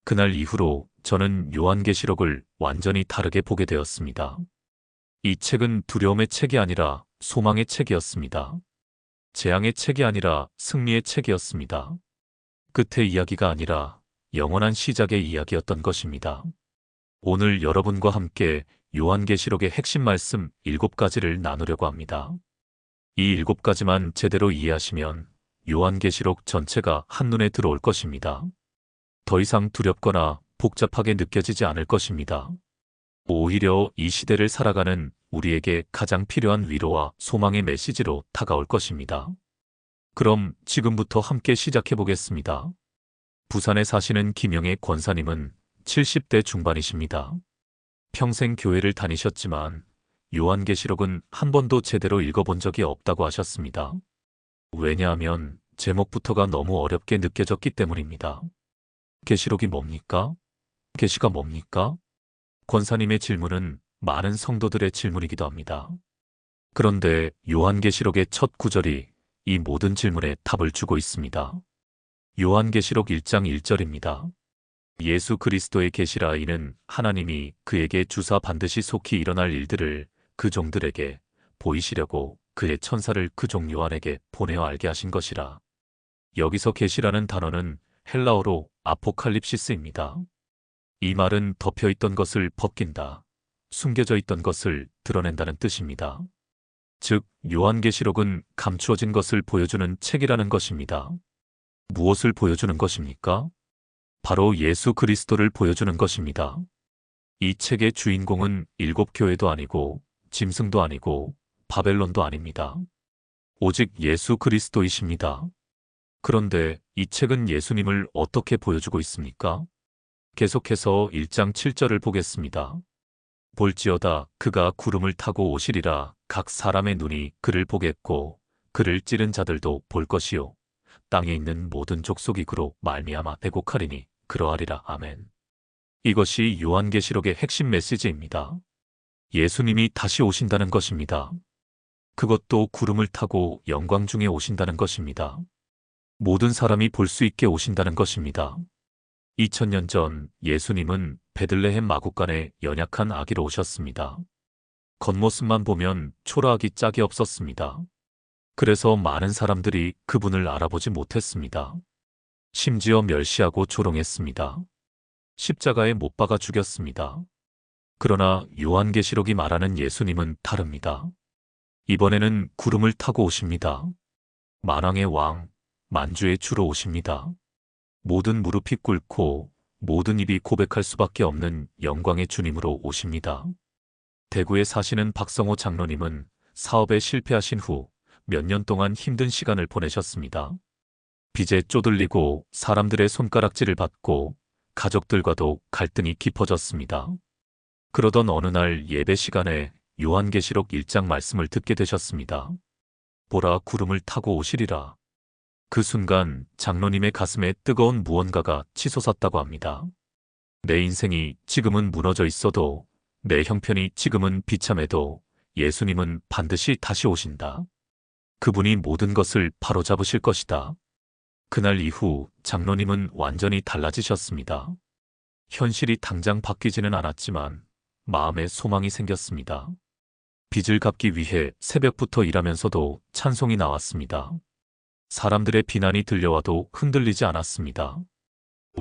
그날 이후로 저는 요한계시록을 완전히 다르게 보게 되었습니다. 이 책은 두려움의 책이 아니라 소망의 책이었습니다. 재앙의 책이 아니라 승리의 책이었습니다. 끝의 이야기가 아니라 영원한 시작의 이야기였던 것입니다. 오늘 여러분과 함께 요한계시록의 핵심 말씀 7가지를 나누려고 합니다. 이 7가지만 제대로 이해하시면 요한계시록 전체가 한눈에 들어올 것입니다. 더 이상 두렵거나 복잡하게 느껴지지 않을 것입니다. 오히려 이 시대를 살아가는 우리에게 가장 필요한 위로와 소망의 메시지로 다가올 것입니다. 그럼 지금부터 함께 시작해 보겠습니다. 부산에 사시는 김영애 권사님은 70대 중반이십니다. 평생 교회를 다니셨지만 요한계시록은 한 번도 제대로 읽어본 적이 없다고 하셨습니다. 왜냐하면 제목부터가 너무 어렵게 느껴졌기 때문입니다. 계시록이 뭡니까? 계시가 뭡니까? 권사님의 질문은 많은 성도들의 질문이기도 합니다. 그런데 요한계시록의 첫 구절이 이 모든 질문에 답을 주고 있습니다. 요한계시록 1장 1절입니다. 예수 그리스도의 계시라. 이는 하나님이 그에게 주사 반드시 속히 일어날 일들을 그 종들에게 보이시려고 그의 천사를 그 종 요한에게 보내어 알게 하신 것이라. 여기서 계시라는 단어는 헬라어로 아포칼립시스입니다. 이 말은 덮여 있던 것을 벗긴다, 숨겨져 있던 것을 드러낸다는 뜻입니다. 즉, 요한계시록은 감추어진 것을 보여주는 책이라는 것입니다. 무엇을 보여주는 것입니까? 바로 예수 그리스도를 보여주는 것입니다. 이 책의 주인공은 7교회도 아니고 짐승도 아니고 바벨론도 아닙니다. 오직 예수 그리스도이십니다. 그런데 이 책은 예수님을 어떻게 보여주고 있습니까? 계속해서 1장 7절을 보겠습니다. 볼지어다 그가 구름을 타고 오시리라. 각 사람의 눈이 그를 보겠고 그를 찌른 자들도 볼 것이요 땅에 있는 모든 족속이 그로 말미암아 회곡하리니 그러하리라. 아멘. 이것이 요한계시록의 핵심 메시지입니다. 예수님이 다시 오신다는 것입니다. 그것도 구름을 타고 영광 중에 오신다는 것입니다. 모든 사람이 볼 수 있게 오신다는 것입니다. 2000년 전 예수님은 베들레헴 마구간에 연약한 아기로 오셨습니다. 겉모습만 보면 초라하기 짝이 없었습니다. 그래서 많은 사람들이 그분을 알아보지 못했습니다. 심지어 멸시하고 조롱했습니다. 십자가에 못 박아 죽였습니다. 그러나 요한계시록이 말하는 예수님은 다릅니다. 이번에는 구름을 타고 오십니다. 만왕의 왕, 만주의 주로 오십니다. 모든 무릎이 꿇고 모든 입이 고백할 수밖에 없는 영광의 주님으로 오십니다. 대구에 사시는 박성호 장로님은 사업에 실패하신 후 몇 년 동안 힘든 시간을 보내셨습니다. 빚에 쪼들리고 사람들의 손가락질을 받고 가족들과도 갈등이 깊어졌습니다. 그러던 어느 날 예배 시간에 요한계시록 1장 말씀을 듣게 되셨습니다. 보라 구름을 타고 오시리라. 그 순간 장로님의 가슴에 뜨거운 무언가가 치솟았다고 합니다. 내 인생이 지금은 무너져 있어도, 내 형편이 지금은 비참해도 예수님은 반드시 다시 오신다. 그분이 모든 것을 바로잡으실 것이다. 그날 이후 장로님은 완전히 달라지셨습니다. 현실이 당장 바뀌지는 않았지만 마음에 소망이 생겼습니다. 빚을 갚기 위해 새벽부터 일하면서도 찬송이 나왔습니다. 사람들의 비난이 들려와도 흔들리지 않았습니다.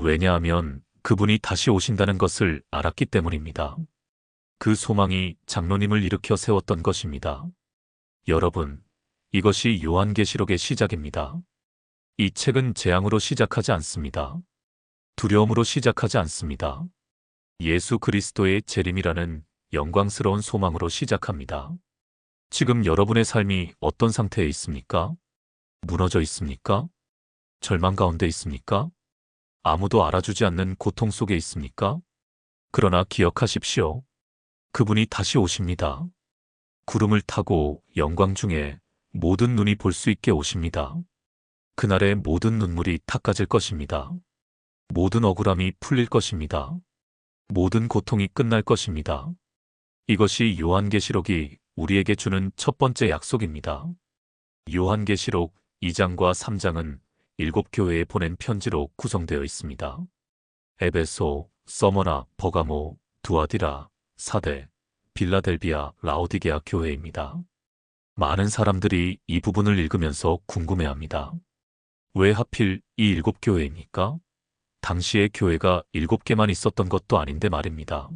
왜냐하면 그분이 다시 오신다는 것을 알았기 때문입니다. 그 소망이 장로님을 일으켜 세웠던 것입니다. 여러분, 이것이 요한계시록의 시작입니다. 이 책은 재앙으로 시작하지 않습니다. 두려움으로 시작하지 않습니다. 예수 그리스도의 재림이라는 영광스러운 소망으로 시작합니다. 지금 여러분의 삶이 어떤 상태에 있습니까? 무너져 있습니까? 절망 가운데 있습니까? 아무도 알아주지 않는 고통 속에 있습니까? 그러나 기억하십시오. 그분이 다시 오십니다. 구름을 타고 영광 중에 모든 눈이 볼 수 있게 오십니다. 그날의 모든 눈물이 닦아질 것입니다. 모든 억울함이 풀릴 것입니다. 모든 고통이 끝날 것입니다. 이것이 요한계시록이 우리에게 주는 첫 번째 약속입니다. 요한계시록 2장과 3장은 7교회에 보낸 편지로 구성되어 있습니다. 에베소, 서머나, 버가모, 두아디라, 사데, 빌라델비아, 라오디게아 교회입니다. 많은 사람들이 이 부분을 읽으면서 궁금해합니다. 왜 하필 이 7교회입니까? 당시의 교회가 7개만 있었던 것도 아닌데 말입니다.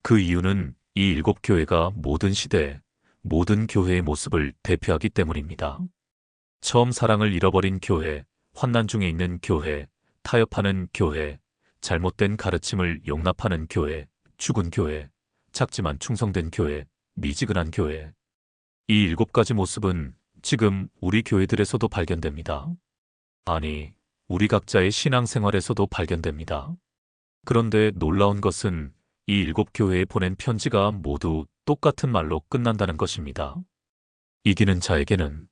그 이유는 이 7교회가 모든 시대, 모든 교회의 모습을 대표하기 때문입니다. 처음 사랑을 잃어버린 교회, 환난 중에 있는 교회, 타협하는 교회, 잘못된 가르침을 용납하는 교회, 죽은 교회, 작지만 충성된 교회, 미지근한 교회. 이 7가지 모습은 지금 우리 교회들에서도 발견됩니다. 아니, 우리 각자의 신앙생활에서도 발견됩니다. 그런데 놀라운 것은 이 7교회에 보낸 편지가 모두 똑같은 말로 끝난다는 것입니다. 이기는 자에게는,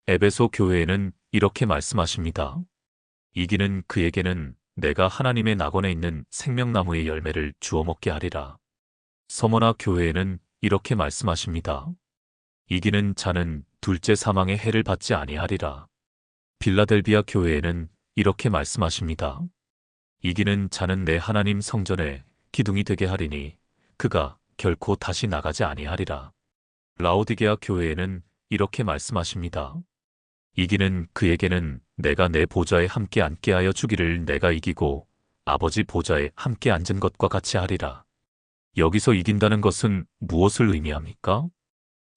에베소 교회에는 이렇게 말씀하십니다. 이기는 그에게는 내가 하나님의 낙원에 있는 생명나무의 열매를 주워 먹게 하리라. 서머나 교회에는 이렇게 말씀하십니다. 이기는 자는 둘째 사망의 해를 받지 아니하리라. 빌라델비아 교회에는 이렇게 말씀하십니다. 이기는 자는 내 하나님 성전에 기둥이 되게 하리니 그가 결코 다시 나가지 아니하리라. 라오디게아 교회에는 이렇게 말씀하십니다. 이기는 그에게는 내가 내 보좌에 함께 앉게 하여 주기를 내가 이기고 아버지 보좌에 함께 앉은 것과 같이 하리라. 여기서 이긴다는 것은 무엇을 의미합니까?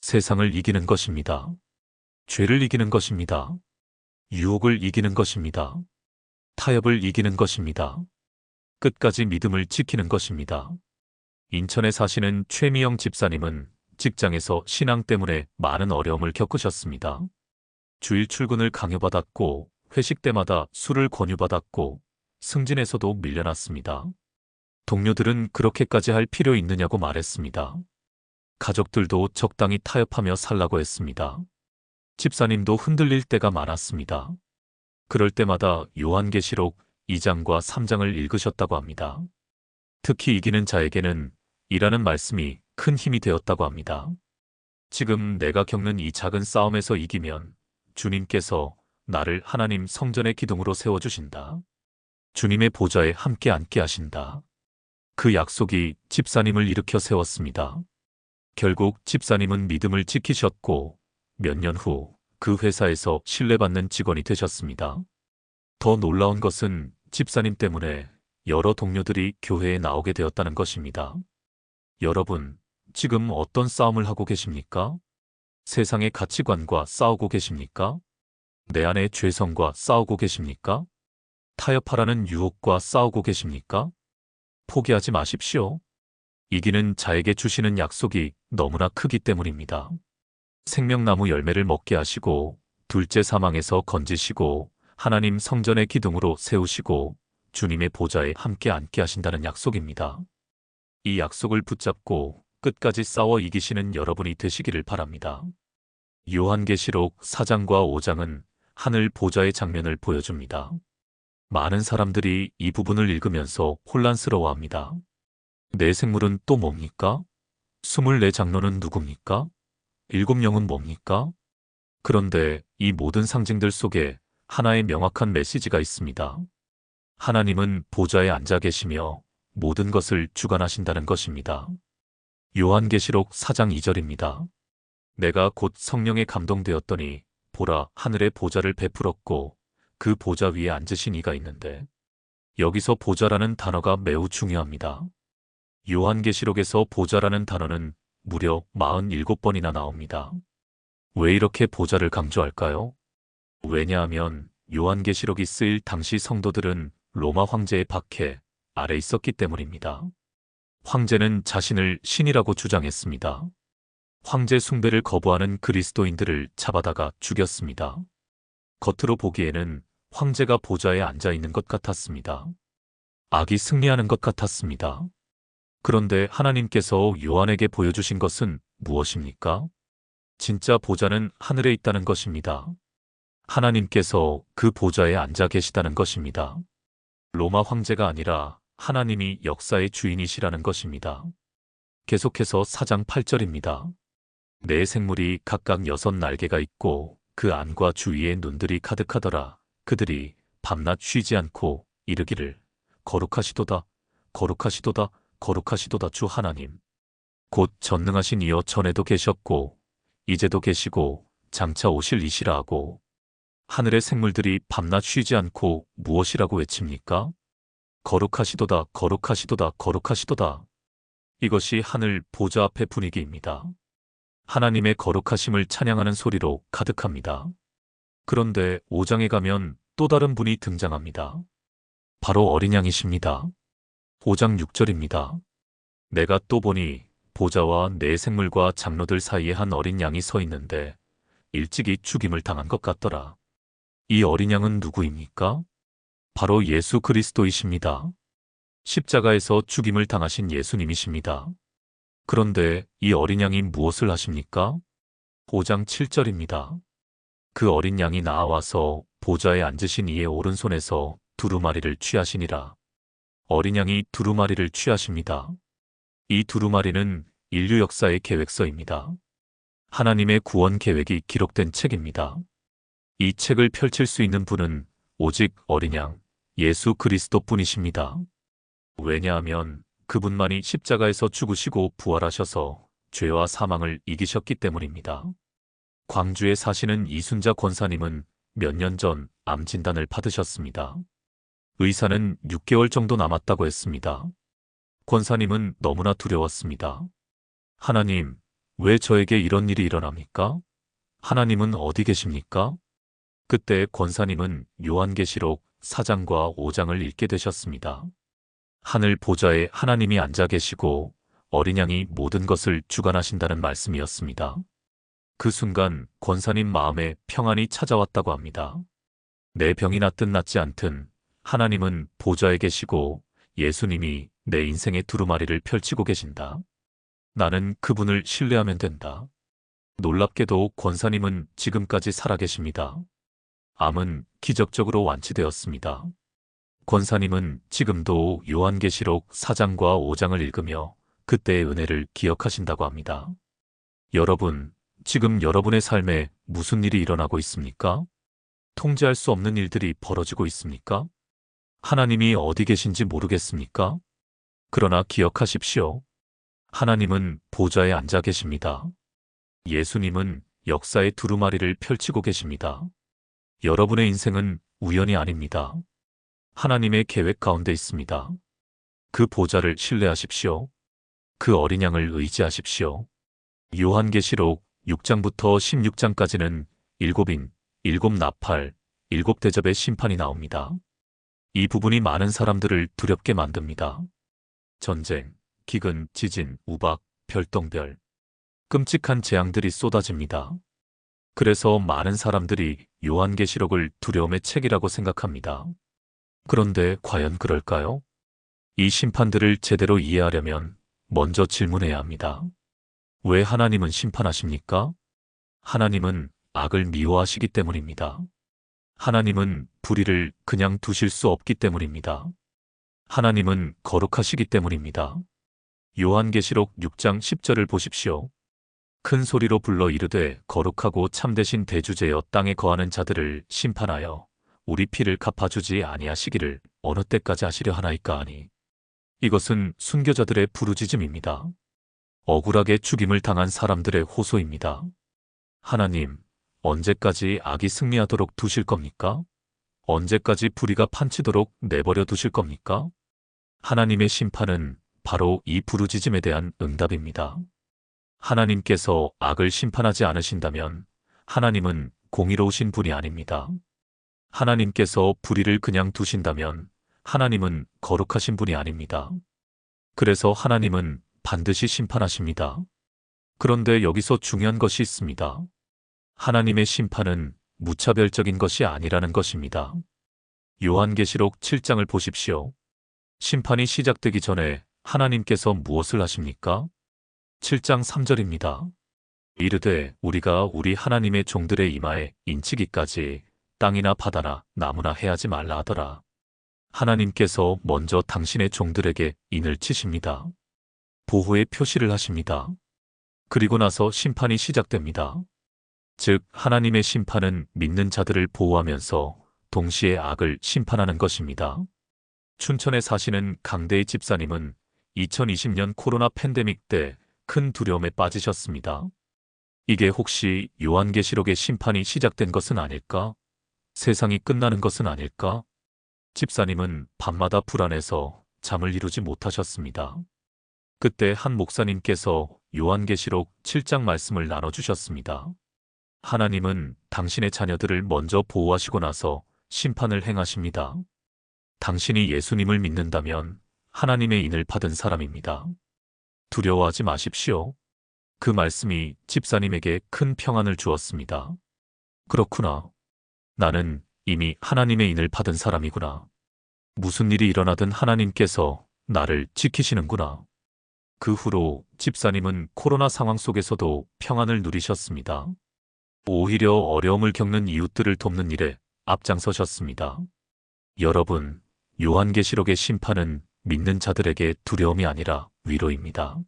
세상을 이기는 것입니다. 죄를 이기는 것입니다. 유혹을 이기는 것입니다. 타협을 이기는 것입니다. 끝까지 믿음을 지키는 것입니다. 인천에 사시는 최미영 집사님은 직장에서 신앙 때문에 많은 어려움을 겪으셨습니다. 주일 출근을 강요받았고 회식 때마다 술을 권유받았고 승진에서도 밀려났습니다. 동료들은 그렇게까지 할 필요 있느냐고 말했습니다. 가족들도 적당히 타협하며 살라고 했습니다. 집사님도 흔들릴 때가 많았습니다. 그럴 때마다 요한계시록 2장과 3장을 읽으셨다고 합니다. 특히 이기는 자에게는 이라는 말씀이 큰 힘이 되었다고 합니다. 지금 내가 겪는 이 작은 싸움에서 이기면 주님께서 나를 하나님 성전의 기둥으로 세워주신다. 주님의 보좌에 함께 앉게 하신다. 그 약속이 집사님을 일으켜 세웠습니다. 결국 집사님은 믿음을 지키셨고 몇 년 후 그 회사에서 신뢰받는 직원이 되셨습니다. 더 놀라운 것은 집사님 때문에 여러 동료들이 교회에 나오게 되었다는 것입니다. 여러분, 지금 어떤 싸움을 하고 계십니까? 세상의 가치관과 싸우고 계십니까? 내 안의 죄성과 싸우고 계십니까? 타협하라는 유혹과 싸우고 계십니까? 포기하지 마십시오. 이기는 자에게 주시는 약속이 너무나 크기 때문입니다. 생명나무 열매를 먹게 하시고 둘째 사망에서 건지시고 하나님 성전의 기둥으로 세우시고 주님의 보좌에 함께 앉게 하신다는 약속입니다. 이 약속을 붙잡고 끝까지 싸워 이기시는 여러분이 되시기를 바랍니다. 요한계시록 4장과 5장은 하늘 보좌의 장면을 보여줍니다. 많은 사람들이 이 부분을 읽으면서 혼란스러워합니다. 내 생물은 또 뭡니까? 24장로는 누굽니까? 7영은 뭡니까? 그런데 이 모든 상징들 속에 하나의 명확한 메시지가 있습니다. 하나님은 보좌에 앉아 계시며 모든 것을 주관하신다는 것입니다. 요한계시록 4장 2절입니다. 내가 곧 성령에 감동되었더니 보라 하늘의 보좌를 베풀었고 그 보좌 위에 앉으신 이가 있는데 여기서 보좌라는 단어가 매우 중요합니다. 요한계시록에서 보좌라는 단어는 무려 47번이나 나옵니다. 왜 이렇게 보좌를 강조할까요? 왜냐하면 요한계시록이 쓰일 당시 성도들은 로마 황제의 박해 아래 있었기 때문입니다. 황제는 자신을 신이라고 주장했습니다. 황제 숭배를 거부하는 그리스도인들을 잡아다가 죽였습니다. 겉으로 보기에는 황제가 보좌에 앉아 있는 것 같았습니다. 악이 승리하는 것 같았습니다. 그런데 하나님께서 요한에게 보여주신 것은 무엇입니까? 진짜 보좌는 하늘에 있다는 것입니다. 하나님께서 그 보좌에 앉아 계시다는 것입니다. 로마 황제가 아니라 하나님이 역사의 주인이시라는 것입니다. 계속해서 4장 8절입니다. 네 생물이 각각 6날개가 있고 그 안과 주위에 눈들이 가득하더라. 그들이 밤낮 쉬지 않고 이르기를 거룩하시도다 거룩하시도다 거룩하시도다 주 하나님. 곧 전능하신 이여 전에도 계셨고 이제도 계시고 장차 오실 이시라 하고 하늘의 생물들이 밤낮 쉬지 않고 무엇이라고 외칩니까? 거룩하시도다 거룩하시도다 거룩하시도다. 이것이 하늘 보좌 앞의 분위기입니다. 하나님의 거룩하심을 찬양하는 소리로 가득합니다. 그런데 5장에 가면 또 다른 분이 등장합니다. 바로 어린 양이십니다. 5장 6절입니다. 내가 또 보니 보좌와 네 생물과 장로들 사이에 한 어린 양이 서 있는데 일찍이 죽임을 당한 것 같더라. 이 어린 양은 누구입니까? 바로 예수 그리스도이십니다. 십자가에서 죽임을 당하신 예수님이십니다. 그런데 이 어린 양이 무엇을 하십니까? 5장 7절입니다. 그 어린 양이 나와서 보좌에 앉으신 이의 오른손에서 두루마리를 취하시니라. 어린 양이 두루마리를 취하십니다. 이 두루마리는 인류 역사의 계획서입니다. 하나님의 구원 계획이 기록된 책입니다. 이 책을 펼칠 수 있는 분은 오직 어린 양, 예수 그리스도뿐이십니다. 왜냐하면 그분만이 십자가에서 죽으시고 부활하셔서 죄와 사망을 이기셨기 때문입니다. 광주에 사시는 이순자 권사님은 몇 년 전 암 진단을 받으셨습니다. 의사는 6개월 정도 남았다고 했습니다. 권사님은 너무나 두려웠습니다. 하나님, 왜 저에게 이런 일이 일어납니까? 하나님은 어디 계십니까? 그때 권사님은 요한계시록 4장과 5장을 읽게 되셨습니다. 하늘 보좌에 하나님이 앉아 계시고 어린 양이 모든 것을 주관하신다는 말씀이었습니다. 그 순간 권사님 마음에 평안이 찾아왔다고 합니다. 내 병이 낫든 낫지 않든 하나님은 보좌에 계시고 예수님이 내 인생의 두루마리를 펼치고 계신다. 나는 그분을 신뢰하면 된다. 놀랍게도 권사님은 지금까지 살아계십니다. 암은 기적적으로 완치되었습니다. 권사님은 지금도 요한계시록 4장과 5장을 읽으며 그때의 은혜를 기억하신다고 합니다. 여러분, 지금 여러분의 삶에 무슨 일이 일어나고 있습니까? 통제할 수 없는 일들이 벌어지고 있습니까? 하나님이 어디 계신지 모르겠습니까? 그러나 기억하십시오. 하나님은 보좌에 앉아 계십니다. 예수님은 역사의 두루마리를 펼치고 계십니다. 여러분의 인생은 우연이 아닙니다. 하나님의 계획 가운데 있습니다. 그 보좌를 신뢰하십시오. 그 어린 양을 의지하십시오. 요한계시록 6장부터 16장까지는 일곱인, 일곱 나팔, 일곱 대접의 심판이 나옵니다. 이 부분이 많은 사람들을 두렵게 만듭니다. 전쟁, 기근, 지진, 우박, 별똥별, 끔찍한 재앙들이 쏟아집니다. 그래서 많은 사람들이 요한계시록을 두려움의 책이라고 생각합니다. 그런데 과연 그럴까요? 이 심판들을 제대로 이해하려면 먼저 질문해야 합니다. 왜 하나님은 심판하십니까? 하나님은 악을 미워하시기 때문입니다. 하나님은 불의를 그냥 두실 수 없기 때문입니다. 하나님은 거룩하시기 때문입니다. 요한계시록 6장 10절을 보십시오. 큰 소리로 불러 이르되 거룩하고 참되신 대주제여 땅에 거하는 자들을 심판하여 우리 피를 갚아주지 아니하시기를 어느 때까지 하시려 하나이까 하니. 이것은 순교자들의 부르짖음입니다. 억울하게 죽임을 당한 사람들의 호소입니다. 하나님, 언제까지 악이 승리하도록 두실 겁니까? 언제까지 불의가 판치도록 내버려 두실 겁니까? 하나님의 심판은 바로 이 부르짖음에 대한 응답입니다. 하나님께서 악을 심판하지 않으신다면 하나님은 공의로우신 분이 아닙니다. 하나님께서 불의를 그냥 두신다면 하나님은 거룩하신 분이 아닙니다. 그래서 하나님은 반드시 심판하십니다. 그런데 여기서 중요한 것이 있습니다. 하나님의 심판은 무차별적인 것이 아니라는 것입니다. 요한계시록 7장을 보십시오. 심판이 시작되기 전에 하나님께서 무엇을 하십니까? 7장 3절입니다. 이르되 우리가 우리 하나님의 종들의 이마에 인치기까지 땅이나 바다나 나무나 해하지 말라 하더라. 하나님께서 먼저 당신의 종들에게 인을 치십니다. 보호의 표시를 하십니다. 그리고 나서 심판이 시작됩니다. 즉 하나님의 심판은 믿는 자들을 보호하면서 동시에 악을 심판하는 것입니다. 춘천에 사시는 강대희 집사님은 2020년 코로나 팬데믹 때 큰 두려움에 빠지셨습니다. 이게 혹시 요한계시록의 심판이 시작된 것은 아닐까? 세상이 끝나는 것은 아닐까? 집사님은 밤마다 불안해서 잠을 이루지 못하셨습니다. 그때 한 목사님께서 요한계시록 7장 말씀을 나눠주셨습니다. 하나님은 당신의 자녀들을 먼저 보호하시고 나서 심판을 행하십니다. 당신이 예수님을 믿는다면 하나님의 인을 받은 사람입니다. 두려워하지 마십시오. 그 말씀이 집사님에게 큰 평안을 주었습니다. 그렇구나. 나는 이미 하나님의 인을 받은 사람이구나. 무슨 일이 일어나든 하나님께서 나를 지키시는구나. 그 후로 집사님은 코로나 상황 속에서도 평안을 누리셨습니다. 오히려 어려움을 겪는 이웃들을 돕는 일에 앞장서셨습니다. 여러분, 요한계시록의 심판은 믿는 자들에게 두려움이 아니라 위로입니다.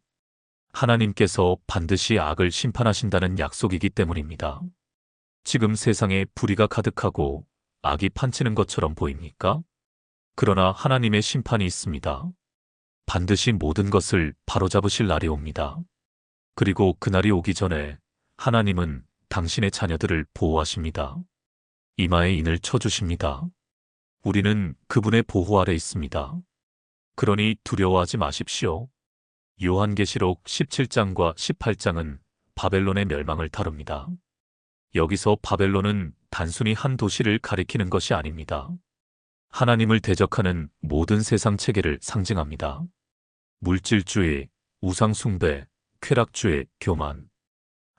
하나님께서 반드시 악을 심판하신다는 약속이기 때문입니다. 지금 세상에 불의가 가득하고 악이 판치는 것처럼 보입니까? 그러나 하나님의 심판이 있습니다. 반드시 모든 것을 바로잡으실 날이 옵니다. 그리고 그날이 오기 전에 하나님은 당신의 자녀들을 보호하십니다. 이마에 인을 쳐주십니다. 우리는 그분의 보호 아래 있습니다. 그러니 두려워하지 마십시오. 요한계시록 17장과 18장은 바벨론의 멸망을 다룹니다. 여기서 바벨론은 단순히 한 도시를 가리키는 것이 아닙니다. 하나님을 대적하는 모든 세상 체계를 상징합니다. 물질주의, 우상숭배, 쾌락주의, 교만.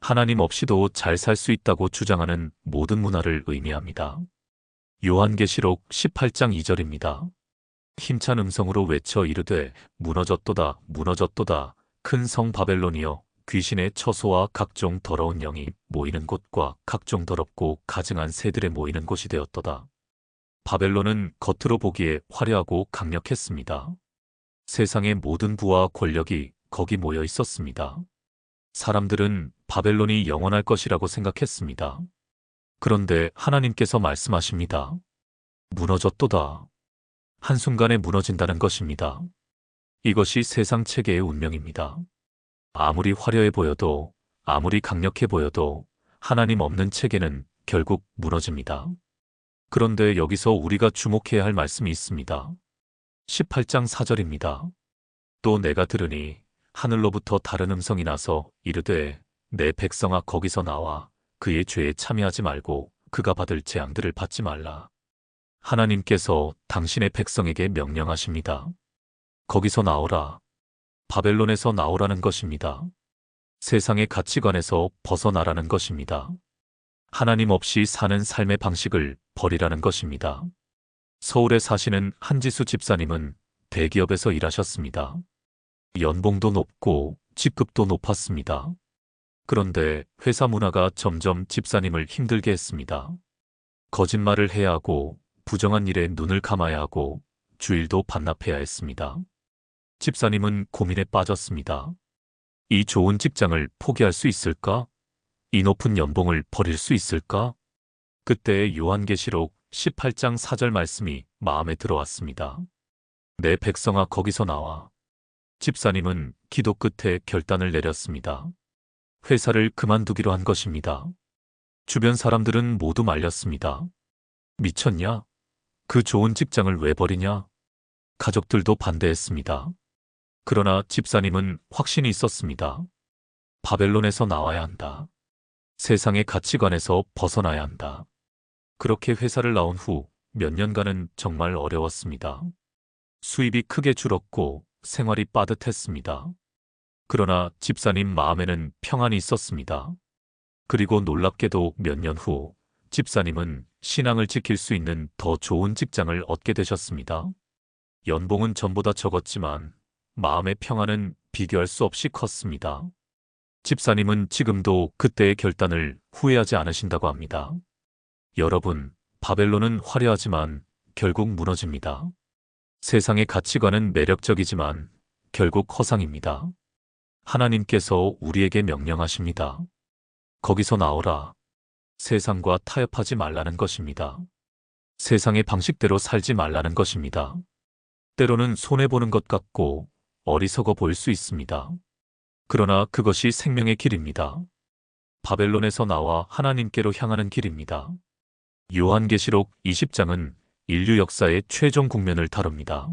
하나님 없이도 잘 살 수 있다고 주장하는 모든 문화를 의미합니다. 요한계시록 18장 2절입니다. 힘찬 음성으로 외쳐 이르되 무너졌도다 무너졌도다 큰 성 바벨론이여 귀신의 처소와 각종 더러운 영이 모이는 곳과 각종 더럽고 가증한 새들의 모이는 곳이 되었도다. 바벨론은 겉으로 보기에 화려하고 강력했습니다. 세상의 모든 부와 권력이 거기 모여 있었습니다. 사람들은 바벨론이 영원할 것이라고 생각했습니다. 그런데 하나님께서 말씀하십니다. 무너졌도다. 한순간에 무너진다는 것입니다. 이것이 세상 체계의 운명입니다. 아무리 화려해 보여도, 아무리 강력해 보여도 하나님 없는 체계는 결국 무너집니다. 그런데 여기서 우리가 주목해야 할 말씀이 있습니다. 18장 4절입니다. 또 내가 들으니 하늘로부터 다른 음성이 나서 이르되 내 백성아 거기서 나와 그의 죄에 참여하지 말고 그가 받을 재앙들을 받지 말라. 하나님께서 당신의 백성에게 명령하십니다. 거기서 나오라. 바벨론에서 나오라는 것입니다. 세상의 가치관에서 벗어나라는 것입니다. 하나님 없이 사는 삶의 방식을 버리라는 것입니다. 서울에 사시는 한지수 집사님은 대기업에서 일하셨습니다. 연봉도 높고 직급도 높았습니다. 그런데 회사 문화가 점점 집사님을 힘들게 했습니다. 거짓말을 해야 하고 부정한 일에 눈을 감아야 하고 주일도 반납해야 했습니다. 집사님은 고민에 빠졌습니다. 이 좋은 직장을 포기할 수 있을까? 이 높은 연봉을 버릴 수 있을까? 그때 요한계시록 18장 4절 말씀이 마음에 들어왔습니다. 내 백성아 거기서 나와. 집사님은 기도 끝에 결단을 내렸습니다. 회사를 그만두기로 한 것입니다. 주변 사람들은 모두 말렸습니다. 미쳤냐? 그 좋은 직장을 왜 버리냐? 가족들도 반대했습니다. 그러나 집사님은 확신이 있었습니다. 바벨론에서 나와야 한다. 세상의 가치관에서 벗어나야 한다. 그렇게 회사를 나온 후 몇 년간은 정말 어려웠습니다. 수입이 크게 줄었고 생활이 빠듯했습니다. 그러나 집사님 마음에는 평안이 있었습니다. 그리고 놀랍게도 몇 년 후 집사님은 신앙을 지킬 수 있는 더 좋은 직장을 얻게 되셨습니다. 연봉은 전보다 적었지만 마음의 평안은 비교할 수 없이 컸습니다. 집사님은 지금도 그때의 결단을 후회하지 않으신다고 합니다. 여러분, 바벨론은 화려하지만 결국 무너집니다. 세상의 가치관은 매력적이지만 결국 허상입니다. 하나님께서 우리에게 명령하십니다. 거기서 나오라. 세상과 타협하지 말라는 것입니다. 세상의 방식대로 살지 말라는 것입니다. 때로는 손해보는 것 같고 어리석어 보일 수 있습니다. 그러나 그것이 생명의 길입니다. 바벨론에서 나와 하나님께로 향하는 길입니다. 요한계시록 20장은 인류 역사의 최종 국면을 다룹니다.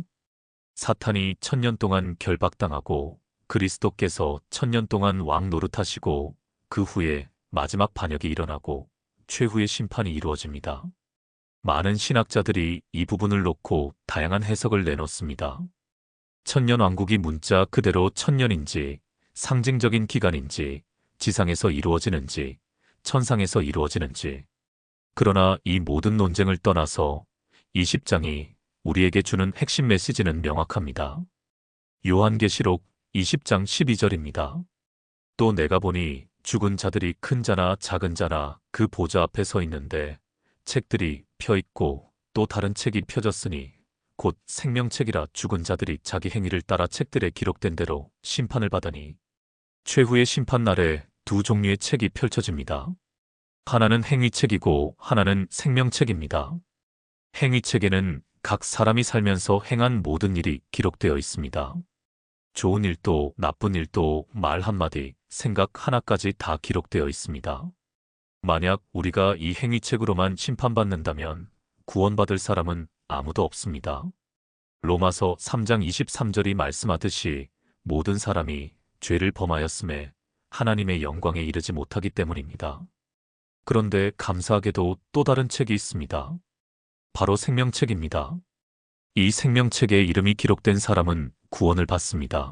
사탄이 1000년 동안 결박당하고 그리스도께서 1000년 동안 왕 노릇하시고 그 후에 마지막 반역이 일어나고 최후의 심판이 이루어집니다. 많은 신학자들이 이 부분을 놓고 다양한 해석을 내놓습니다. 천년왕국이 문자 그대로 1000년인지 상징적인 기간인지 지상에서 이루어지는지 천상에서 이루어지는지. 그러나 이 모든 논쟁을 떠나서 20장이 우리에게 주는 핵심 메시지는 명확합니다. 요한계시록 20장 12절입니다. 또 내가 보니 죽은 자들이 큰 자나 작은 자나 그 보좌 앞에 서 있는데 책들이 펴 있고 또 다른 책이 펴졌으니 곧 생명책이라 죽은 자들이 자기 행위를 따라 책들에 기록된 대로 심판을 받으니 최후의 심판날에 두 종류의 책이 펼쳐집니다. 하나는 행위책이고 하나는 생명책입니다. 행위책에는 각 사람이 살면서 행한 모든 일이 기록되어 있습니다. 좋은 일도 나쁜 일도 말 한마디, 생각 하나까지 다 기록되어 있습니다. 만약 우리가 이 행위책으로만 심판받는다면 구원받을 사람은 아무도 없습니다. 로마서 3장 23절이 말씀하듯이 모든 사람이 죄를 범하였음에 하나님의 영광에 이르지 못하기 때문입니다. 그런데 감사하게도 또 다른 책이 있습니다. 바로 생명책입니다. 이 생명책에 이름이 기록된 사람은 구원을 받습니다.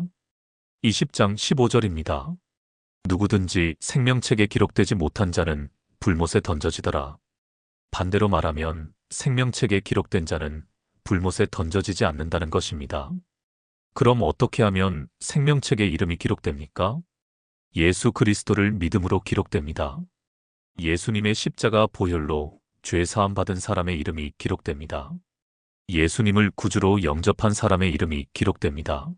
20장 15절입니다. 누구든지 생명책에 기록되지 못한 자는 불못에 던져지더라. 반대로 말하면 생명책에 기록된 자는 불못에 던져지지 않는다는 것입니다. 그럼 어떻게 하면 생명책에 이름이 기록됩니까? 예수 그리스도를 믿음으로 기록됩니다. 예수님의 십자가 보혈로 죄 사함 받은 사람의 이름이 기록됩니다. 예수님을 구주로 영접한 사람의 이름이 기록됩니다.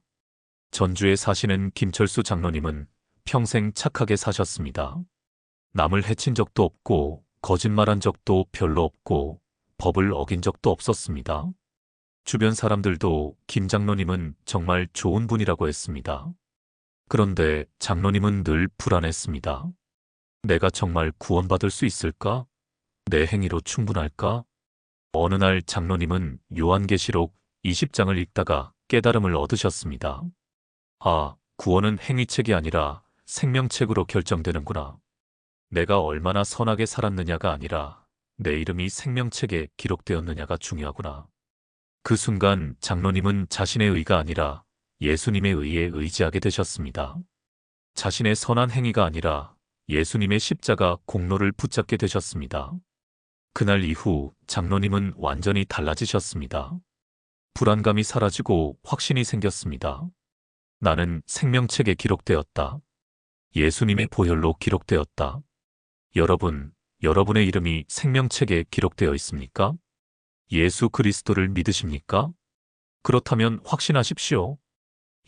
전주에 사시는 김철수 장로님은 평생 착하게 사셨습니다. 남을 해친 적도 없고 거짓말한 적도 별로 없고 법을 어긴 적도 없었습니다. 주변 사람들도 김 장로님은 정말 좋은 분이라고 했습니다. 그런데 장로님은 늘 불안했습니다. 내가 정말 구원받을 수 있을까? 내 행위로 충분할까? 어느 날 장로님은 요한계시록 20장을 읽다가 깨달음을 얻으셨습니다. 아, 구원은 행위책이 아니라 생명책으로 결정되는구나. 내가 얼마나 선하게 살았느냐가 아니라 내 이름이 생명책에 기록되었느냐가 중요하구나. 그 순간 장로님은 자신의 의가 아니라 예수님의 의에 의지하게 되셨습니다. 자신의 선한 행위가 아니라 예수님의 십자가 공로를 붙잡게 되셨습니다. 그날 이후 장로님은 완전히 달라지셨습니다. 불안감이 사라지고 확신이 생겼습니다. 나는 생명책에 기록되었다. 예수님의 보혈로 기록되었다. 여러분의 이름이 생명책에 기록되어 있습니까? 예수 그리스도를 믿으십니까? 그렇다면 확신하십시오.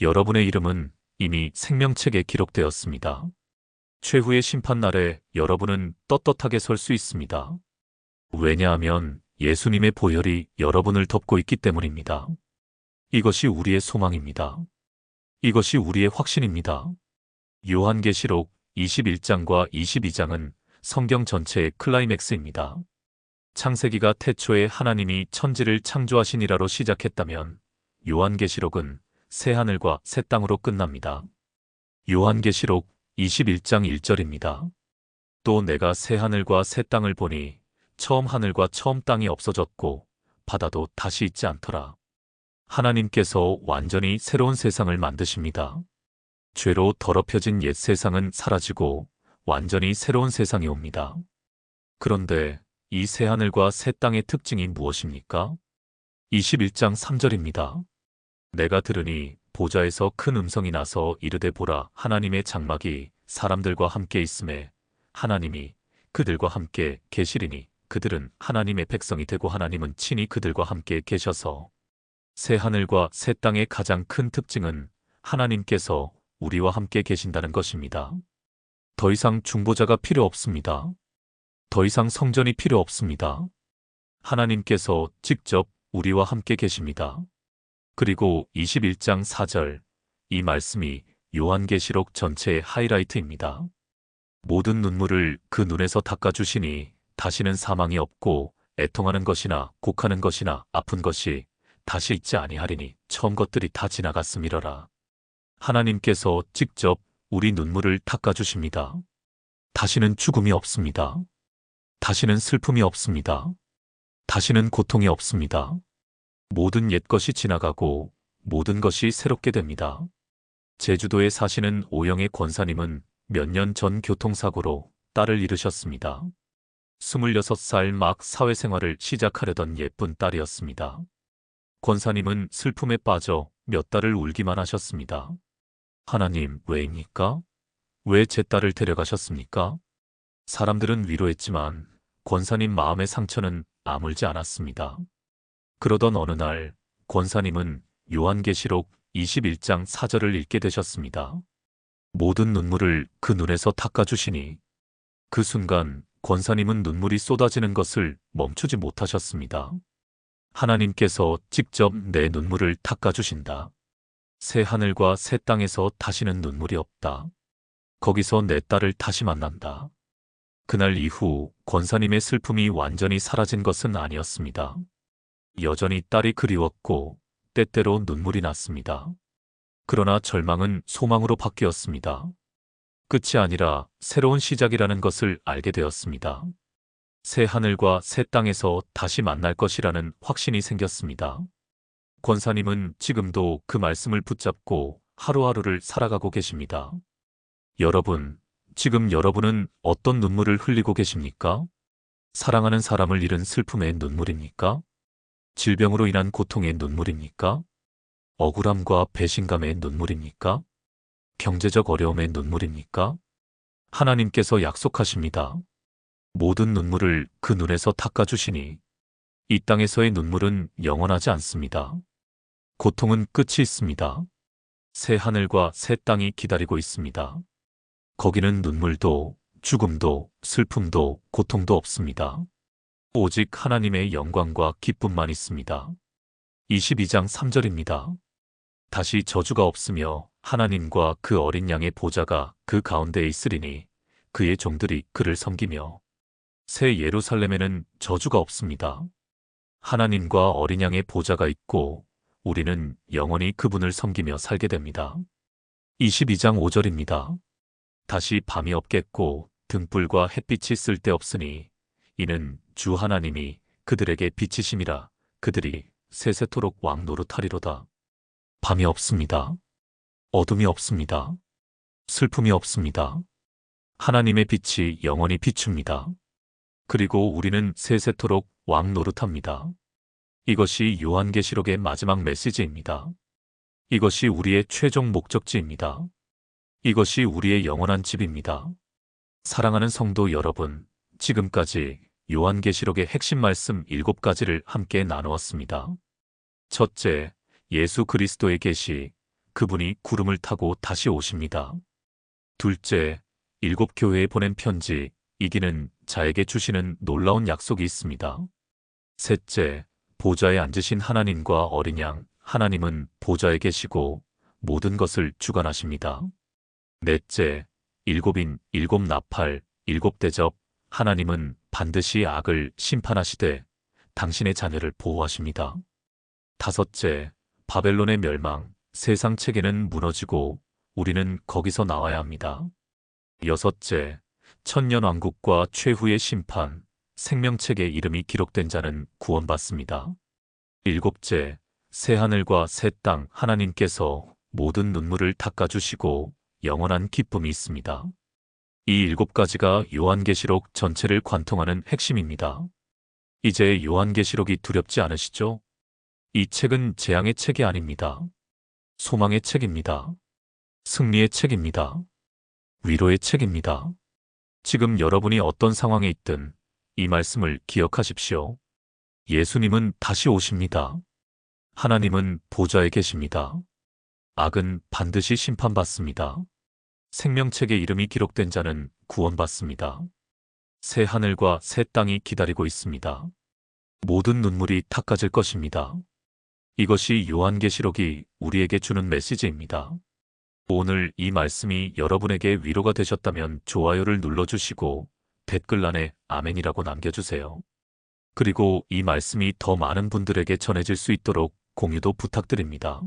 여러분의 이름은 이미 생명책에 기록되었습니다. 최후의 심판날에 여러분은 떳떳하게 설 수 있습니다. 왜냐하면 예수님의 보혈이 여러분을 덮고 있기 때문입니다. 이것이 우리의 소망입니다. 이것이 우리의 확신입니다. 요한계시록 21장과 22장은 성경 전체의 클라이맥스입니다. 창세기가 태초에 하나님이 천지를 창조하시니라로 시작했다면 요한계시록은 새 하늘과 새 땅으로 끝납니다. 요한계시록 21장 1절입니다. 또 내가 새 하늘과 새 땅을 보니 처음 하늘과 처음 땅이 없어졌고 바다도 다시 있지 않더라. 하나님께서 완전히 새로운 세상을 만드십니다. 죄로 더럽혀진 옛 세상은 사라지고 완전히 새로운 세상이 옵니다. 그런데 이 새 하늘과 새 땅의 특징이 무엇입니까? 21장 3절입니다. 내가 들으니 보좌에서 큰 음성이 나서 이르되 보라 하나님의 장막이 사람들과 함께 있음에 하나님이 그들과 함께 계시리니 그들은 하나님의 백성이 되고 하나님은 친히 그들과 함께 계셔서 새 하늘과 새 땅의 가장 큰 특징은 하나님께서 우리와 함께 계신다는 것입니다. 더 이상 중보자가 필요 없습니다. 더 이상 성전이 필요 없습니다. 하나님께서 직접 우리와 함께 계십니다. 그리고 21장 4절, 이 말씀이 요한계시록 전체의 하이라이트입니다. 모든 눈물을 그 눈에서 닦아주시니 다시는 사망이 없고 애통하는 것이나 곡하는 것이나 아픈 것이 다시 있지 아니하리니 처음 것들이 다 지나갔음이러라. 하나님께서 직접 우리 눈물을 닦아주십니다. 다시는 죽음이 없습니다. 다시는 슬픔이 없습니다. 다시는 고통이 없습니다. 모든 옛것이 지나가고 모든 것이 새롭게 됩니다. 제주도에 사시는 오영애 권사님은 몇 년 전 교통사고로 딸을 잃으셨습니다. 26살 막 사회생활을 시작하려던 예쁜 딸이었습니다. 권사님은 슬픔에 빠져 몇 달을 울기만 하셨습니다. 하나님, 왜입니까? 왜 제 딸을 데려가셨습니까? 사람들은 위로했지만 권사님 마음의 상처는 아물지 않았습니다. 그러던 어느 날 권사님은 요한계시록 21장 4절을 읽게 되셨습니다. 모든 눈물을 그 눈에서 닦아주시니 그 순간 권사님은 눈물이 쏟아지는 것을 멈추지 못하셨습니다. 하나님께서 직접 내 눈물을 닦아주신다. 새 하늘과 새 땅에서 다시는 눈물이 없다. 거기서 내 딸을 다시 만난다. 그날 이후 권사님의 슬픔이 완전히 사라진 것은 아니었습니다. 여전히 딸이 그리웠고 때때로 눈물이 났습니다. 그러나 절망은 소망으로 바뀌었습니다. 끝이 아니라 새로운 시작이라는 것을 알게 되었습니다. 새 하늘과 새 땅에서 다시 만날 것이라는 확신이 생겼습니다. 권사님은 지금도 그 말씀을 붙잡고 하루하루를 살아가고 계십니다. 여러분, 지금 여러분은 어떤 눈물을 흘리고 계십니까? 사랑하는 사람을 잃은 슬픔의 눈물입니까? 질병으로 인한 고통의 눈물입니까? 억울함과 배신감의 눈물입니까? 경제적 어려움의 눈물입니까? 하나님께서 약속하십니다. 모든 눈물을 그 눈에서 닦아주시니 이 땅에서의 눈물은 영원하지 않습니다. 고통은 끝이 있습니다. 새 하늘과 새 땅이 기다리고 있습니다. 거기는 눈물도 죽음도 슬픔도 고통도 없습니다. 오직 하나님의 영광과 기쁨만 있습니다. 22장 3절입니다. 다시 저주가 없으며 하나님과 그 어린 양의 보좌가 그 가운데에 있으리니 그의 종들이 그를 섬기며 새 예루살렘에는 저주가 없습니다. 하나님과 어린 양의 보좌가 있고 우리는 영원히 그분을 섬기며 살게 됩니다. 22장 5절입니다. 다시 밤이 없겠고 등불과 햇빛이 쓸데없으니 이는 주 하나님이 그들에게 빛이심이라 그들이 세세토록 왕 노릇하리로다. 밤이 없습니다. 어둠이 없습니다. 슬픔이 없습니다. 하나님의 빛이 영원히 비춥니다. 그리고 우리는 세세토록 왕 노릇합니다. 이것이 요한계시록의 마지막 메시지입니다. 이것이 우리의 최종 목적지입니다. 이것이 우리의 영원한 집입니다. 사랑하는 성도 여러분, 지금까지 요한계시록의 핵심 말씀 7가지를 함께 나누었습니다. 첫째, 예수 그리스도의 계시, 그분이 구름을 타고 다시 오십니다. 둘째, 7교회에 보낸 편지, 이기는 자에게 주시는 놀라운 약속이 있습니다. 셋째, 보좌에 앉으신 하나님과 어린 양, 하나님은 보좌에 계시고 모든 것을 주관하십니다. 넷째, 7인 7나팔 7대접, 하나님은 반드시 악을 심판하시되 당신의 자녀를 보호하십니다. 다섯째, 바벨론의 멸망, 세상 체계는 무너지고 우리는 거기서 나와야 합니다. 여섯째, 천년왕국과 최후의 심판, 생명책의 이름이 기록된 자는 구원받습니다. 일곱째, 새하늘과 새 땅, 하나님께서 모든 눈물을 닦아주시고 영원한 기쁨이 있습니다. 이 7가지가 요한계시록 전체를 관통하는 핵심입니다. 이제 요한계시록이 두렵지 않으시죠? 이 책은 재앙의 책이 아닙니다. 소망의 책입니다. 승리의 책입니다. 위로의 책입니다. 지금 여러분이 어떤 상황에 있든 이 말씀을 기억하십시오. 예수님은 다시 오십니다. 하나님은 보좌에 계십니다. 악은 반드시 심판받습니다. 생명책의 이름이 기록된 자는 구원받습니다. 새 하늘과 새 땅이 기다리고 있습니다. 모든 눈물이 닦아질 것입니다. 이것이 요한계시록이 우리에게 주는 메시지입니다. 오늘 이 말씀이 여러분에게 위로가 되셨다면 좋아요를 눌러주시고 댓글란에 아멘이라고 남겨주세요. 그리고 이 말씀이 더 많은 분들에게 전해질 수 있도록 공유도 부탁드립니다.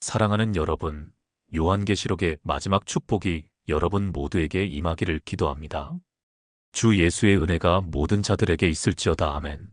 사랑하는 여러분, 요한계시록의 마지막 축복이 여러분 모두에게 임하기를 기도합니다. 주 예수의 은혜가 모든 자들에게 있을지어다. 아멘.